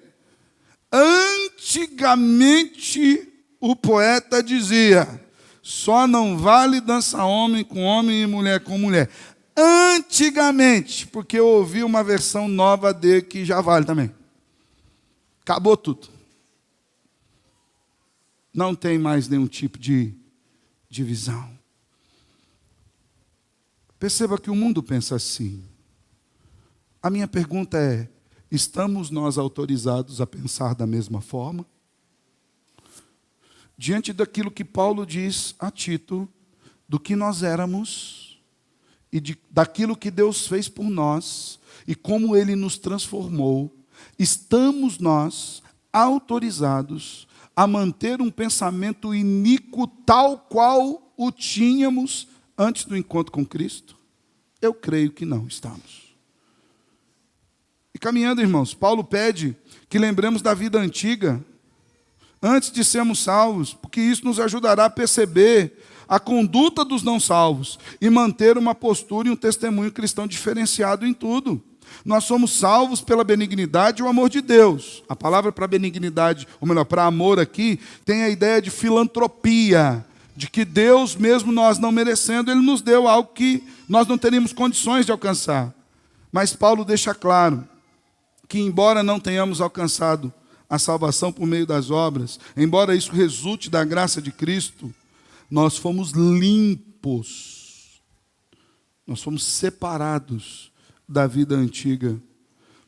Antigamente o poeta dizia: só não vale dançar homem com homem e mulher com mulher. Antigamente, porque eu ouvi uma versão nova dele que já vale também. Acabou tudo. Não tem mais nenhum tipo de divisão. Perceba que o mundo pensa assim. A minha pergunta é: estamos nós autorizados a pensar da mesma forma? Diante daquilo que Paulo diz a Tito, do que nós éramos, e daquilo que Deus fez por nós, e como Ele nos transformou, estamos nós autorizados a manter um pensamento iníquo tal qual o tínhamos antes do encontro com Cristo? Eu creio que não estamos. E caminhando, irmãos, Paulo pede que lembremos da vida antiga, antes de sermos salvos, porque isso nos ajudará a perceber a conduta dos não salvos e manter uma postura e um testemunho cristão diferenciado em tudo. Nós somos salvos pela benignidade e o amor de Deus. A palavra para benignidade, ou melhor, para amor aqui, tem a ideia de filantropia, de que Deus, mesmo nós não merecendo, Ele nos deu algo que nós não teríamos condições de alcançar. Mas Paulo deixa claro que, embora não tenhamos alcançado a salvação por meio das obras, embora isso resulte da graça de Cristo, nós fomos limpos, nós fomos separados da vida antiga,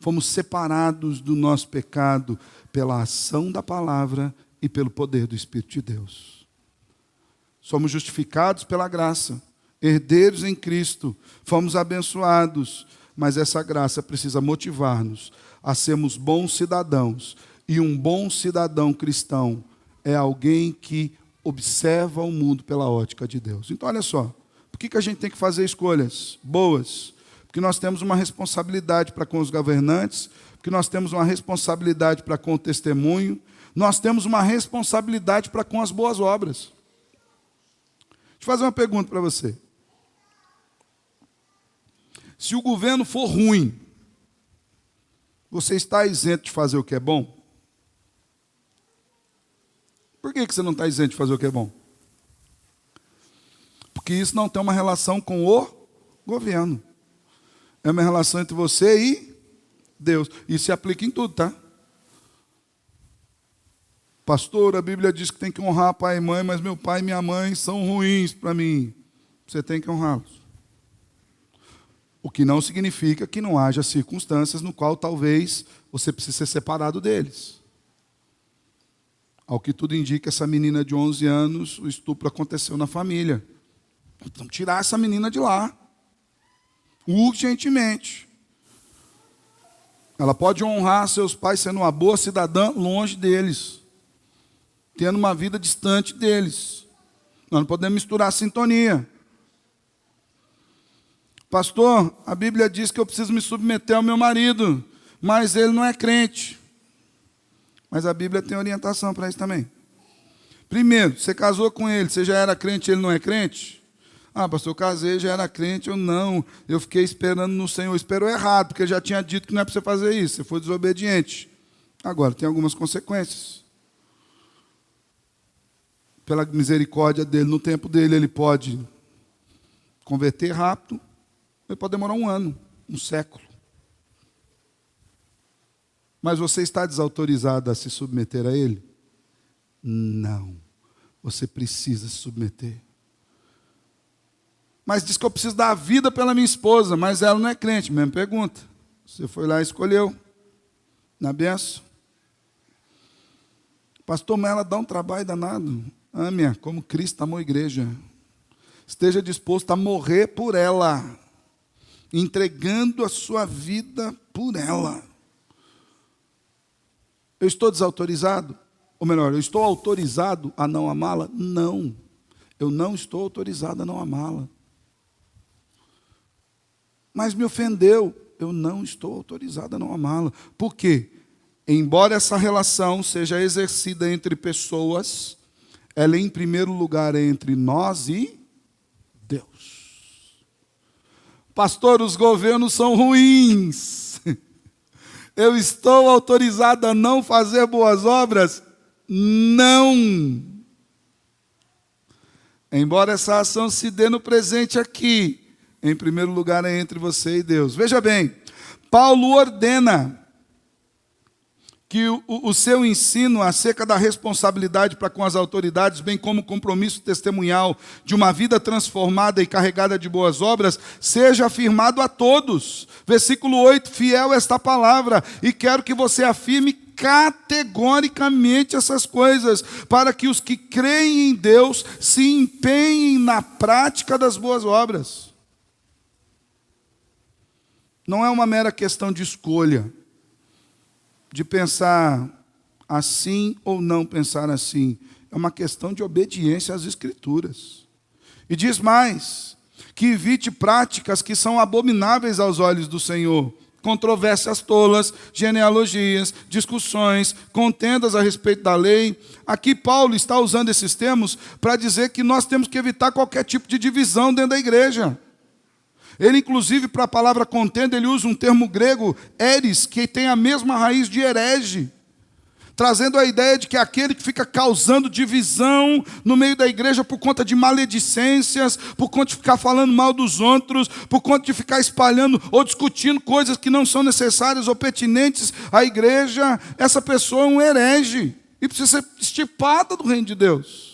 fomos separados do nosso pecado pela ação da palavra e pelo poder do Espírito de Deus. Somos justificados pela graça, herdeiros em Cristo, fomos abençoados, mas essa graça precisa motivar-nos a sermos bons cidadãos. E um bom cidadão cristão é alguém que observa o mundo pela ótica de Deus. Então, olha só, por que a gente tem que fazer escolhas boas? Porque nós temos uma responsabilidade para com os governantes, porque nós temos uma responsabilidade para com o testemunho, nós temos uma responsabilidade para com as boas obras. Deixa eu fazer uma pergunta para você. Se o governo for ruim, você está isento de fazer o que é bom? Por que você não está isento de fazer o que é bom? Porque isso não tem uma relação com o governo. É uma relação entre você e Deus. Isso se aplica em tudo, tá? Pastor, a Bíblia diz que tem que honrar pai e mãe, mas meu pai e minha mãe são ruins para mim. Você tem que honrá-los. O que não significa que não haja circunstâncias no qual talvez você precise ser separado deles. Ao que tudo indica, essa menina de 11 anos, o estupro aconteceu na família. Então, tirar essa menina de lá. Urgentemente. Ela pode honrar seus pais sendo uma boa cidadã longe deles. Tendo uma vida distante deles. Nós não podemos misturar a sintonia. Pastor, a Bíblia diz que eu preciso me submeter ao meu marido, mas ele não é crente. Mas a Bíblia tem orientação para isso também. Primeiro, você casou com ele, você já era crente, ele não é crente? Ah, pastor, eu casei, já era crente, eu não. Eu fiquei esperando no Senhor. Esperou errado, porque ele já tinha dito que não é para você fazer isso. Você foi desobediente. Agora, tem algumas consequências. Pela misericórdia dele, no tempo dele, ele pode converter rápido, ele pode demorar um ano, um século. Mas você está desautorizado a se submeter a ele? Não. Você precisa se submeter. mas diz que eu preciso dar a vida pela minha esposa, mas ela não é crente. Mesma pergunta. Você foi lá e escolheu. Na benção. Pastor, mas ela dá um trabalho danado. Ame-a como Cristo amou a igreja. Esteja disposto a morrer por ela, entregando a sua vida por ela. Eu estou desautorizado? Ou melhor, eu estou autorizado a não amá-la? Não. Eu não estou autorizado a não amá-la. Mas me ofendeu. Eu não estou autorizado a não amá-la. Por quê? Embora essa relação seja exercida entre pessoas, ela em primeiro lugar é entre nós e Deus. Pastor, os governos são ruins. Eu estou autorizado a não fazer boas obras? Não. Embora essa ação se dê no presente aqui, em primeiro lugar é entre você e Deus. Veja bem, Paulo ordena que o seu ensino acerca da responsabilidade para com as autoridades, bem como o compromisso testemunhal de uma vida transformada e carregada de boas obras, seja afirmado a todos. Versículo 8, fiel esta palavra, e quero que você afirme categoricamente essas coisas, para que os que creem em Deus se empenhem na prática das boas obras. Não é uma mera questão de escolha, de pensar assim ou não pensar assim. É uma questão de obediência às Escrituras. E diz mais, que evite práticas que são abomináveis aos olhos do Senhor. Controvérsias tolas, genealogias, discussões, contendas a respeito da lei. Aqui Paulo está usando esses termos para dizer que nós temos que evitar qualquer tipo de divisão dentro da igreja. Ele, inclusive, para a palavra contenda, ele usa um termo grego, eres, que tem a mesma raiz de herege, trazendo a ideia de que é aquele que fica causando divisão no meio da igreja por conta de maledicências, por conta de ficar falando mal dos outros, por conta de ficar espalhando ou discutindo coisas que não são necessárias ou pertinentes à igreja. Essa pessoa é um herege e precisa ser extirpada do reino de Deus.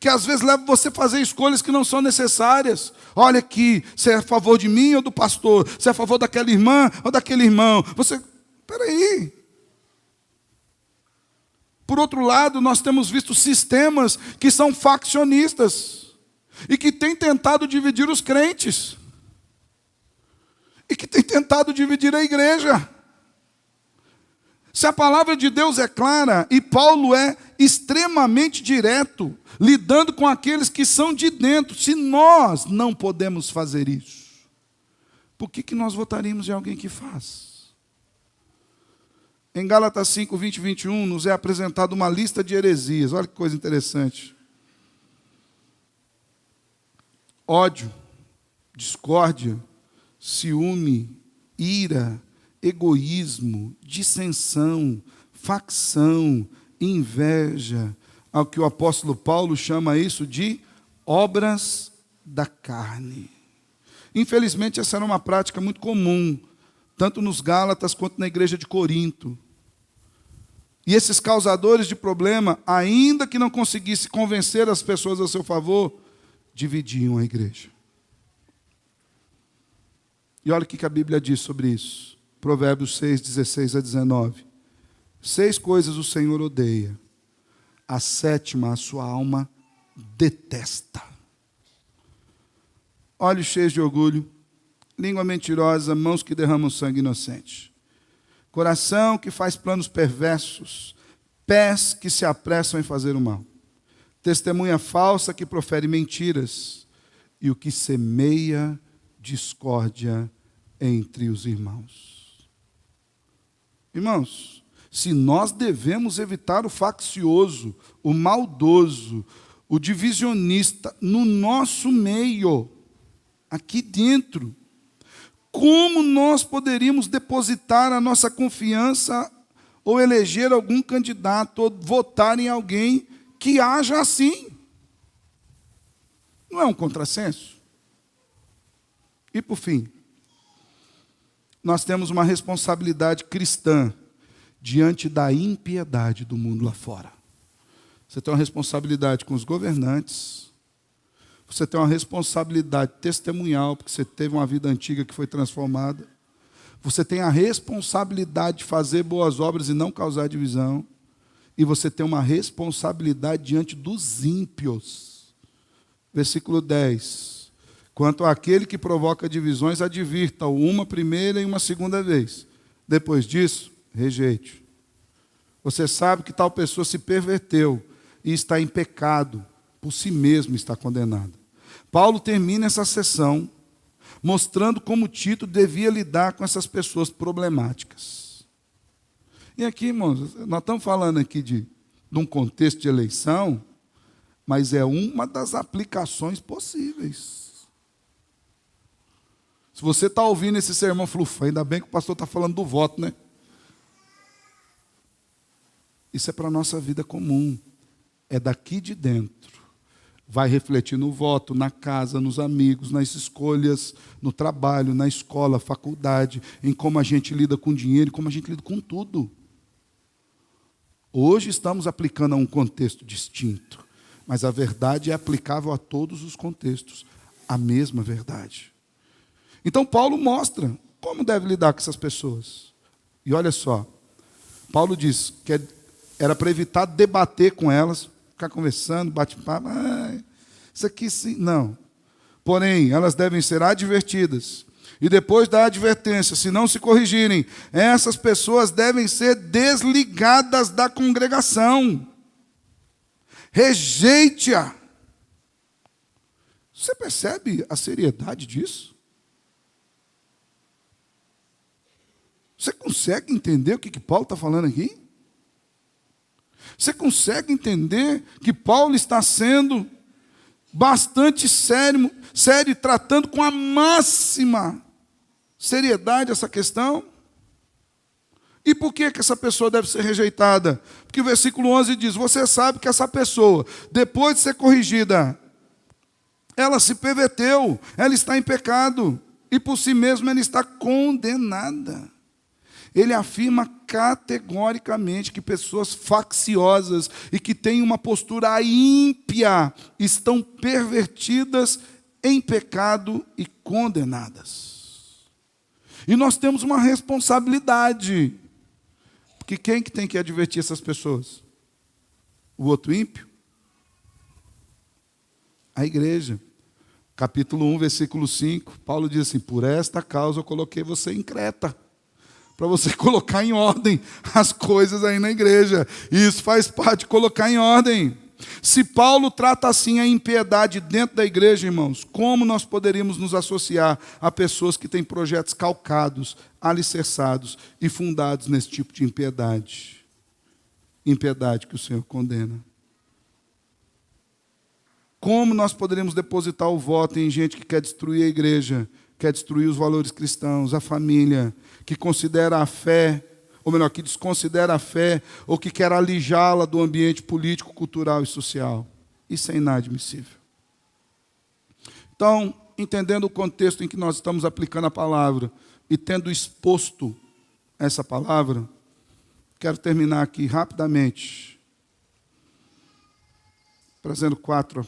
Que às vezes leva você a fazer escolhas que não são necessárias. Olha aqui, você é a favor de mim ou do pastor? Você é a favor daquela irmã ou daquele irmão? Peraí. Por outro lado, nós temos visto sistemas que são faccionistas e que têm tentado dividir os crentes e que têm tentado dividir a igreja. Se a palavra de Deus é clara e Paulo é extremamente direto, lidando com aqueles que são de dentro, se nós não podemos fazer isso, por que nós votaríamos em alguém que faz? Em Gálatas 5, 20 e 21, nos é apresentada uma lista de heresias. Olha que coisa interessante. Ódio, discórdia, ciúme, ira, egoísmo, dissensão, facção, inveja, ao que o apóstolo Paulo chama isso de obras da carne. Infelizmente, essa era uma prática muito comum, tanto nos Gálatas quanto na igreja de Corinto. E esses causadores de problema, ainda que não conseguissem convencer as pessoas a seu favor, dividiam a igreja. E olha o que a Bíblia diz sobre isso. Provérbios 6, 16 a 19. 6 coisas o Senhor odeia. A 7ª a sua alma detesta. Olhos cheios de orgulho, língua mentirosa, mãos que derramam sangue inocente. Coração que faz planos perversos, pés que se apressam em fazer o mal. Testemunha falsa que profere mentiras e o que semeia discórdia entre os irmãos. Irmãos, se nós devemos evitar o faccioso, o maldoso, o divisionista no nosso meio, aqui dentro, como nós poderíamos depositar a nossa confiança ou eleger algum candidato ou votar em alguém que haja assim? Não é um contrassenso? E por fim, nós temos uma responsabilidade cristã diante da impiedade do mundo lá fora. Você tem uma responsabilidade com os governantes, Você tem uma responsabilidade testemunhal, porque você teve uma vida antiga que foi transformada. Você tem a responsabilidade de fazer boas obras e não causar divisão. E você tem uma responsabilidade diante dos ímpios. Versículo 10. Quanto àquele que provoca divisões, advirta-o uma primeira e uma segunda vez. Depois disso, rejeite. Você sabe que tal pessoa se perverteu e está em pecado, por si mesmo está condenado. Paulo termina essa sessão mostrando como Tito devia lidar com essas pessoas problemáticas. E aqui, irmãos, nós estamos falando aqui de um contexto de eleição, mas é uma das aplicações possíveis. Se você está ouvindo esse sermão, flufa, ainda bem que o pastor está falando do voto, né? Isso é para a nossa vida comum. É daqui de dentro. Vai refletir no voto, na casa, nos amigos, nas escolhas, no trabalho, na escola, faculdade, em como a gente lida com dinheiro, como a gente lida com tudo. Hoje estamos aplicando a um contexto distinto, mas a verdade é aplicável a todos os contextos, a mesma verdade. Então Paulo mostra como deve lidar com essas pessoas. E olha só, Paulo diz que era para evitar debater com elas, ficar conversando, bate-papo, isso aqui sim, não. Porém, elas devem ser advertidas. E depois da advertência, se não se corrigirem, essas pessoas devem ser desligadas da congregação. Rejeite-a. Você percebe a seriedade disso? Você consegue entender o que Paulo está falando aqui? Você consegue entender que Paulo está sendo bastante sério e tratando com a máxima seriedade essa questão? E por que essa pessoa deve ser rejeitada? Porque o versículo 11 diz, você sabe que essa pessoa, depois de ser corrigida, ela se perverteu, ela está em pecado, e por si mesma ela está condenada. Ele afirma categoricamente que pessoas facciosas e que têm uma postura ímpia estão pervertidas em pecado e condenadas. E nós temos uma responsabilidade. Porque quem que tem que advertir essas pessoas? O outro ímpio? A igreja. Capítulo 1, versículo 5, Paulo diz assim, por esta causa eu coloquei você em Creta, para você colocar em ordem as coisas aí na igreja. E isso faz parte de colocar em ordem. Se Paulo trata assim a impiedade dentro da igreja, irmãos, como nós poderíamos nos associar a pessoas que têm projetos calcados, alicerçados e fundados nesse tipo de impiedade? Impiedade que o Senhor condena. Como nós poderíamos depositar o voto em gente que quer destruir a igreja, quer destruir os valores cristãos, a família, que considera a fé, ou melhor, que desconsidera a fé, ou que quer alijá-la do ambiente político, cultural e social? Isso é inadmissível. Então, entendendo o contexto em que nós estamos aplicando a palavra, e tendo exposto essa palavra, quero terminar aqui rapidamente, trazendo 4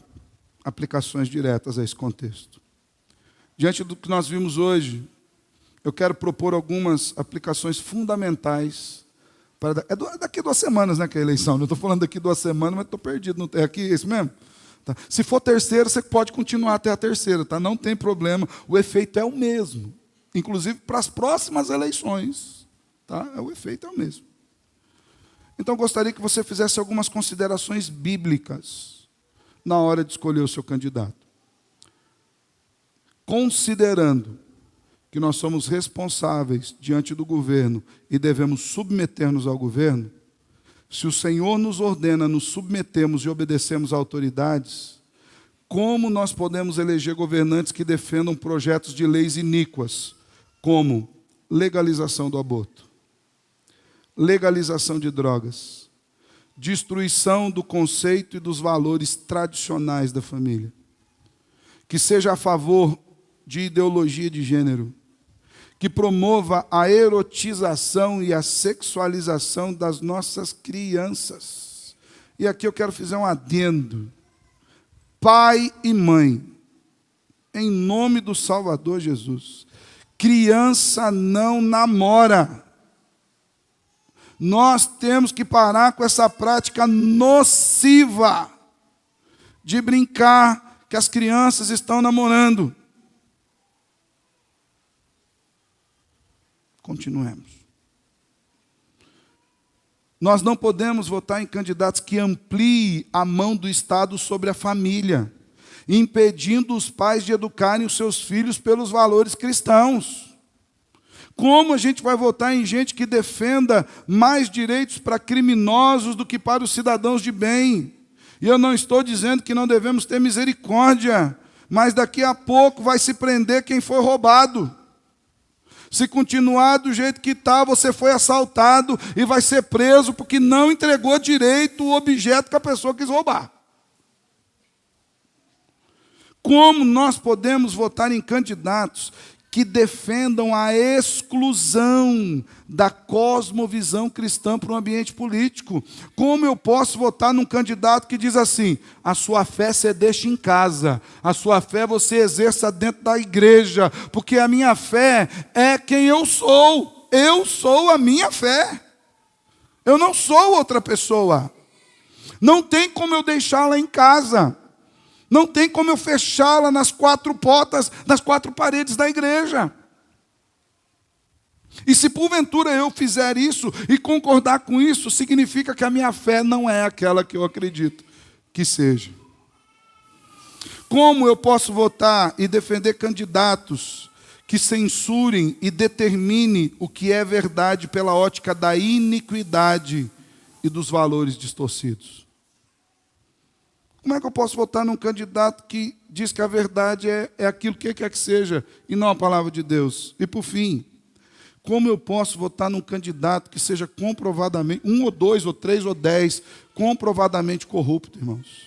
aplicações diretas a esse contexto. Diante do que nós vimos hoje, eu quero propor algumas aplicações fundamentais. Daqui 2 semanas, né, que é a eleição. Eu estou falando daqui 2 semanas, mas estou perdido. É aqui isso mesmo? Tá. Se for terceira, você pode continuar até a terceira. Tá? Não tem problema. O efeito é o mesmo. Inclusive para as próximas eleições. Tá? O efeito é o mesmo. Então, eu gostaria que você fizesse algumas considerações bíblicas na hora de escolher o seu candidato. Considerando que nós somos responsáveis diante do governo e devemos submeter-nos ao governo, se o Senhor nos ordena nos submetermos e obedecermos a autoridades, como nós podemos eleger governantes que defendam projetos de leis iníquas, como legalização do aborto, legalização de drogas, destruição do conceito e dos valores tradicionais da família, que seja a favor de ideologia de gênero, que promova a erotização e a sexualização das nossas crianças. E aqui eu quero fazer um adendo. Pai e mãe, Em nome do Salvador Jesus. Criança não namora. Nós temos que parar com essa prática nociva de brincar que as crianças estão namorando. Continuemos. Nós não podemos votar em candidatos que ampliem a mão do Estado sobre a família, impedindo os pais de educarem os seus filhos pelos valores cristãos. Como a gente vai votar em gente que defenda mais direitos para criminosos do que para os cidadãos de bem? E eu não estou dizendo que não devemos ter misericórdia, mas daqui a pouco vai se prender quem foi roubado. Se continuar do jeito que está, você foi assaltado e vai ser preso porque não entregou direito o objeto que a pessoa quis roubar. Como nós podemos votar em candidatos que defendam a exclusão da cosmovisão cristã para o ambiente político? Como eu posso votar num candidato que diz assim: a sua fé você deixa em casa, a sua fé você exerça dentro da igreja, porque a minha fé é quem eu sou a minha fé, eu não sou outra pessoa, não tem como eu deixá-la em casa, não tem como eu fechá-la nas quatro portas, nas quatro paredes da igreja. E se porventura eu fizer isso e concordar com isso, significa que a minha fé não é aquela que eu acredito que seja. Como eu posso votar e defender candidatos que censurem e determinem o que é verdade pela ótica da iniquidade e dos valores distorcidos? Como é que eu posso votar num candidato que diz que a verdade é aquilo que quer que seja e não a palavra de Deus? E por fim, como eu posso votar num candidato que seja comprovadamente, 1 ou 2 ou 3 ou 10, comprovadamente corrupto, irmãos?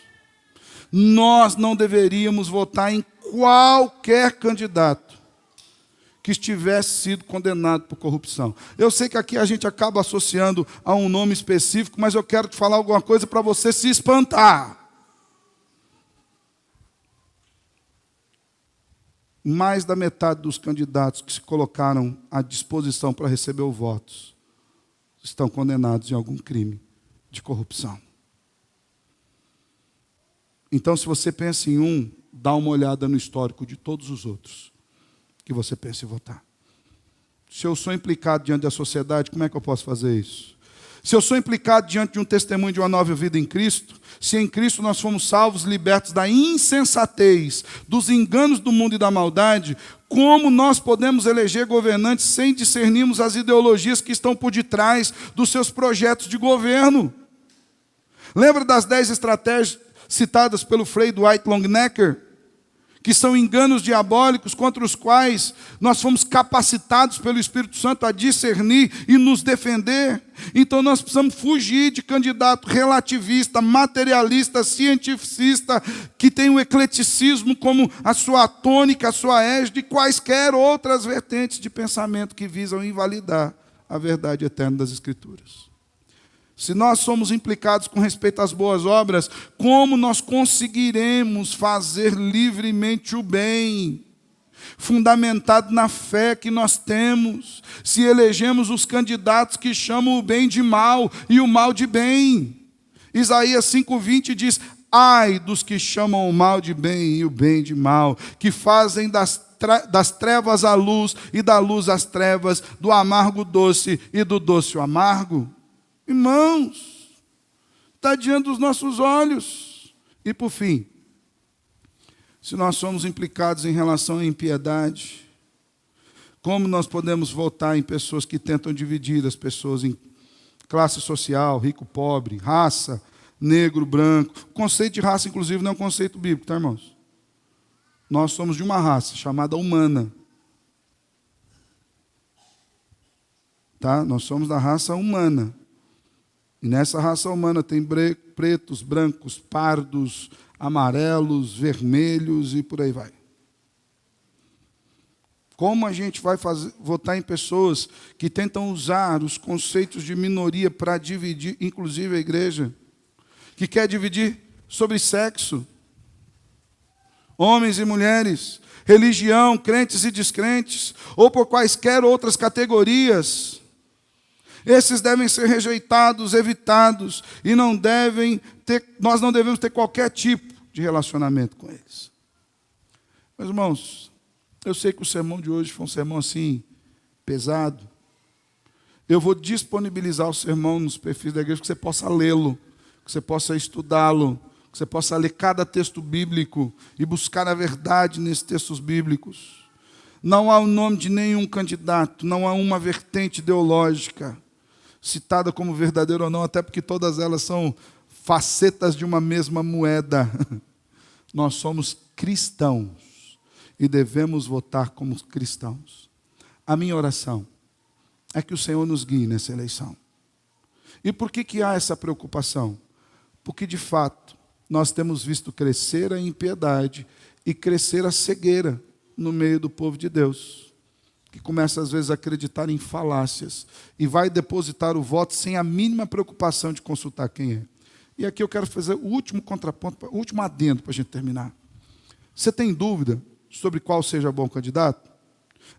Nós não deveríamos votar em qualquer candidato que estivesse sido condenado por corrupção. Eu sei que aqui a gente acaba associando a um nome específico, mas eu quero te falar alguma coisa para você se espantar. Mais da metade dos candidatos que se colocaram à disposição para receber os votos estão condenados em algum crime de corrupção. Então, se você pensa em um, dá uma olhada no histórico de todos os outros que você pensa em votar. Se eu sou implicado diante da sociedade, como é que eu posso fazer isso? Se eu sou implicado diante de um testemunho de uma nova vida em Cristo, se em Cristo nós fomos salvos, libertos da insensatez, dos enganos do mundo e da maldade, como nós podemos eleger governantes sem discernirmos as ideologias que estão por detrás dos seus projetos de governo? Lembra das 10 estratégias citadas pelo Frei Dwight Longenecker? Que são enganos diabólicos contra os quais nós fomos capacitados pelo Espírito Santo a discernir e nos defender. Então nós precisamos fugir de candidato relativista, materialista, cientificista, que tem o ecleticismo como a sua tônica, a sua égide, e quaisquer outras vertentes de pensamento que visam invalidar a verdade eterna das Escrituras. Se nós somos implicados com respeito às boas obras, como nós conseguiremos fazer livremente o bem, fundamentado na fé que nós temos, se elegemos os candidatos que chamam o bem de mal e o mal de bem? Isaías 5:20 diz: ai dos que chamam o mal de bem e o bem de mal, que fazem das trevas a luz e da luz às trevas, do amargo doce e do doce o amargo. Irmãos, está diante dos nossos olhos. E por fim, se nós somos implicados em relação à impiedade, como nós podemos votar em pessoas que tentam dividir as pessoas em classe social, rico, pobre, raça, negro, branco? O conceito de raça, inclusive, não é um conceito bíblico, tá, irmãos? Nós somos de uma raça chamada humana. Tá? Nós somos da raça humana. E nessa raça humana tem pretos, brancos, pardos, amarelos, vermelhos e por aí vai. Como a gente vai votar em pessoas que tentam usar os conceitos de minoria para dividir, inclusive a igreja, que quer dividir sobre sexo? homens e mulheres, religião, crentes e descrentes, ou por quaisquer outras categorias. Esses devem ser rejeitados, evitados, e nós não devemos ter qualquer tipo de relacionamento com eles. Meus irmãos, eu sei que o sermão de hoje foi um sermão assim, pesado. Eu vou disponibilizar o sermão nos perfis da igreja, que você possa lê-lo, que você possa estudá-lo, que você possa ler cada texto bíblico e buscar a verdade nesses textos bíblicos. Não há o nome de nenhum candidato, não há uma vertente ideológica citada como verdadeira ou não, até porque todas elas são facetas de uma mesma moeda. Nós somos cristãos e devemos votar como cristãos. A minha oração é que o Senhor nos guie nessa eleição. E por que há essa preocupação? Porque, de fato, nós temos visto crescer a impiedade e crescer a cegueira no meio do povo de Deus, que começa, às vezes, a acreditar em falácias e vai depositar o voto sem a mínima preocupação de consultar quem é. E aqui eu quero fazer o último contraponto, o último adendo para a gente terminar. Você tem dúvida sobre qual seja bom candidato?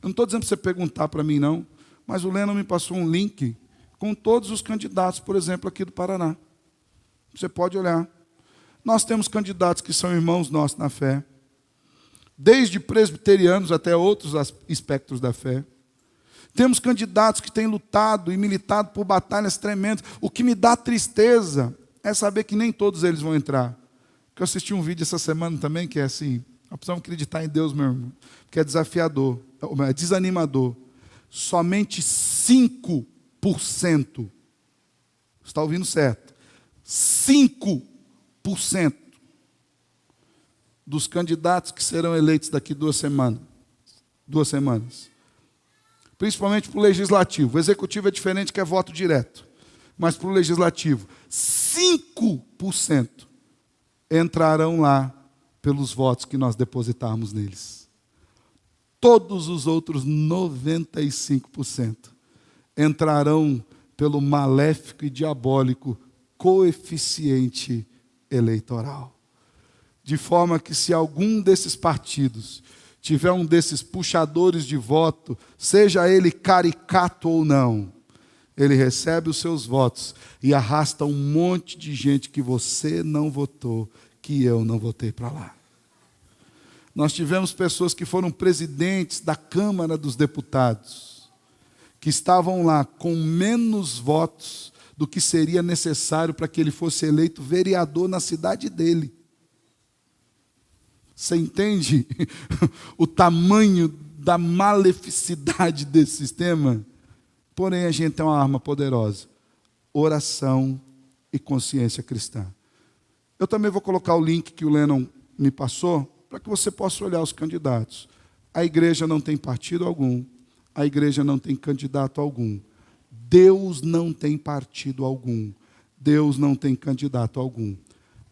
Eu não estou dizendo para você perguntar para mim, não, mas o Lennon me passou um link com todos os candidatos, por exemplo, aqui do Paraná. Você pode olhar. Nós temos candidatos que são irmãos nossos na fé, desde presbiterianos até outros espectros da fé. Temos candidatos que têm lutado e militado por batalhas tremendas. O que me dá tristeza é saber que nem todos eles vão entrar. Porque eu assisti um vídeo essa semana também que é assim, nós precisamos acreditar em Deus, meu irmão, que é desafiador, é desanimador. Somente 5%, está ouvindo certo, 5% dos candidatos que serão eleitos daqui 2 semanas, principalmente para o legislativo. O executivo é diferente, que é voto direto, mas para o legislativo, 5% entrarão lá pelos votos que nós depositarmos neles. Todos os outros 95% entrarão pelo maléfico e diabólico coeficiente eleitoral. De forma que, se algum desses partidos tiver um desses puxadores de voto, seja ele caricato ou não, ele recebe os seus votos e arrasta um monte de gente que você não votou, que eu não votei para lá. Nós tivemos pessoas que foram presidentes da Câmara dos Deputados, que estavam lá com menos votos do que seria necessário para que ele fosse eleito vereador na cidade dele. Você entende o tamanho da maleficidade desse sistema? Porém, a gente tem uma arma poderosa: oração e consciência cristã. Eu também vou colocar o link que o Lennon me passou, para que você possa olhar os candidatos. A igreja não tem partido algum, a igreja não tem candidato algum. Deus não tem partido algum, Deus não tem candidato algum.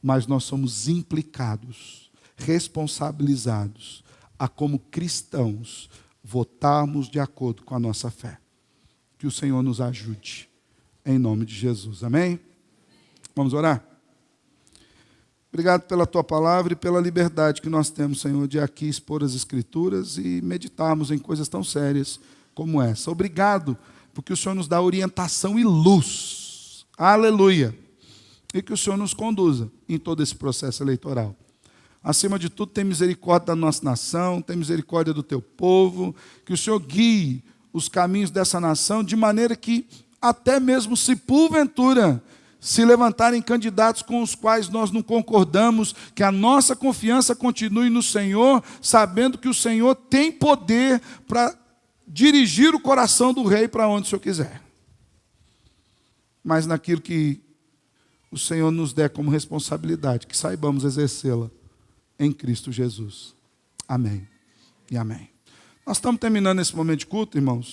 Mas nós somos implicados, responsabilizados a, como cristãos, votarmos de acordo com a nossa fé. Que o Senhor nos ajude, em nome de Jesus. Amém? Vamos orar? Obrigado pela Tua palavra e pela liberdade que nós temos, Senhor, de aqui expor as Escrituras e meditarmos em coisas tão sérias como essa. Obrigado, porque o Senhor nos dá orientação e luz. Aleluia! E que o Senhor nos conduza em todo esse processo eleitoral. Acima de tudo, tem misericórdia da nossa nação, tem misericórdia do Teu povo, que o Senhor guie os caminhos dessa nação, de maneira que, até mesmo se porventura se levantarem candidatos com os quais nós não concordamos, que a nossa confiança continue no Senhor, sabendo que o Senhor tem poder para dirigir o coração do rei para onde o Senhor quiser. Mas naquilo que o Senhor nos der como responsabilidade, que saibamos exercê-la em Cristo Jesus. Amém e amém. Nós estamos terminando esse momento de culto, irmãos.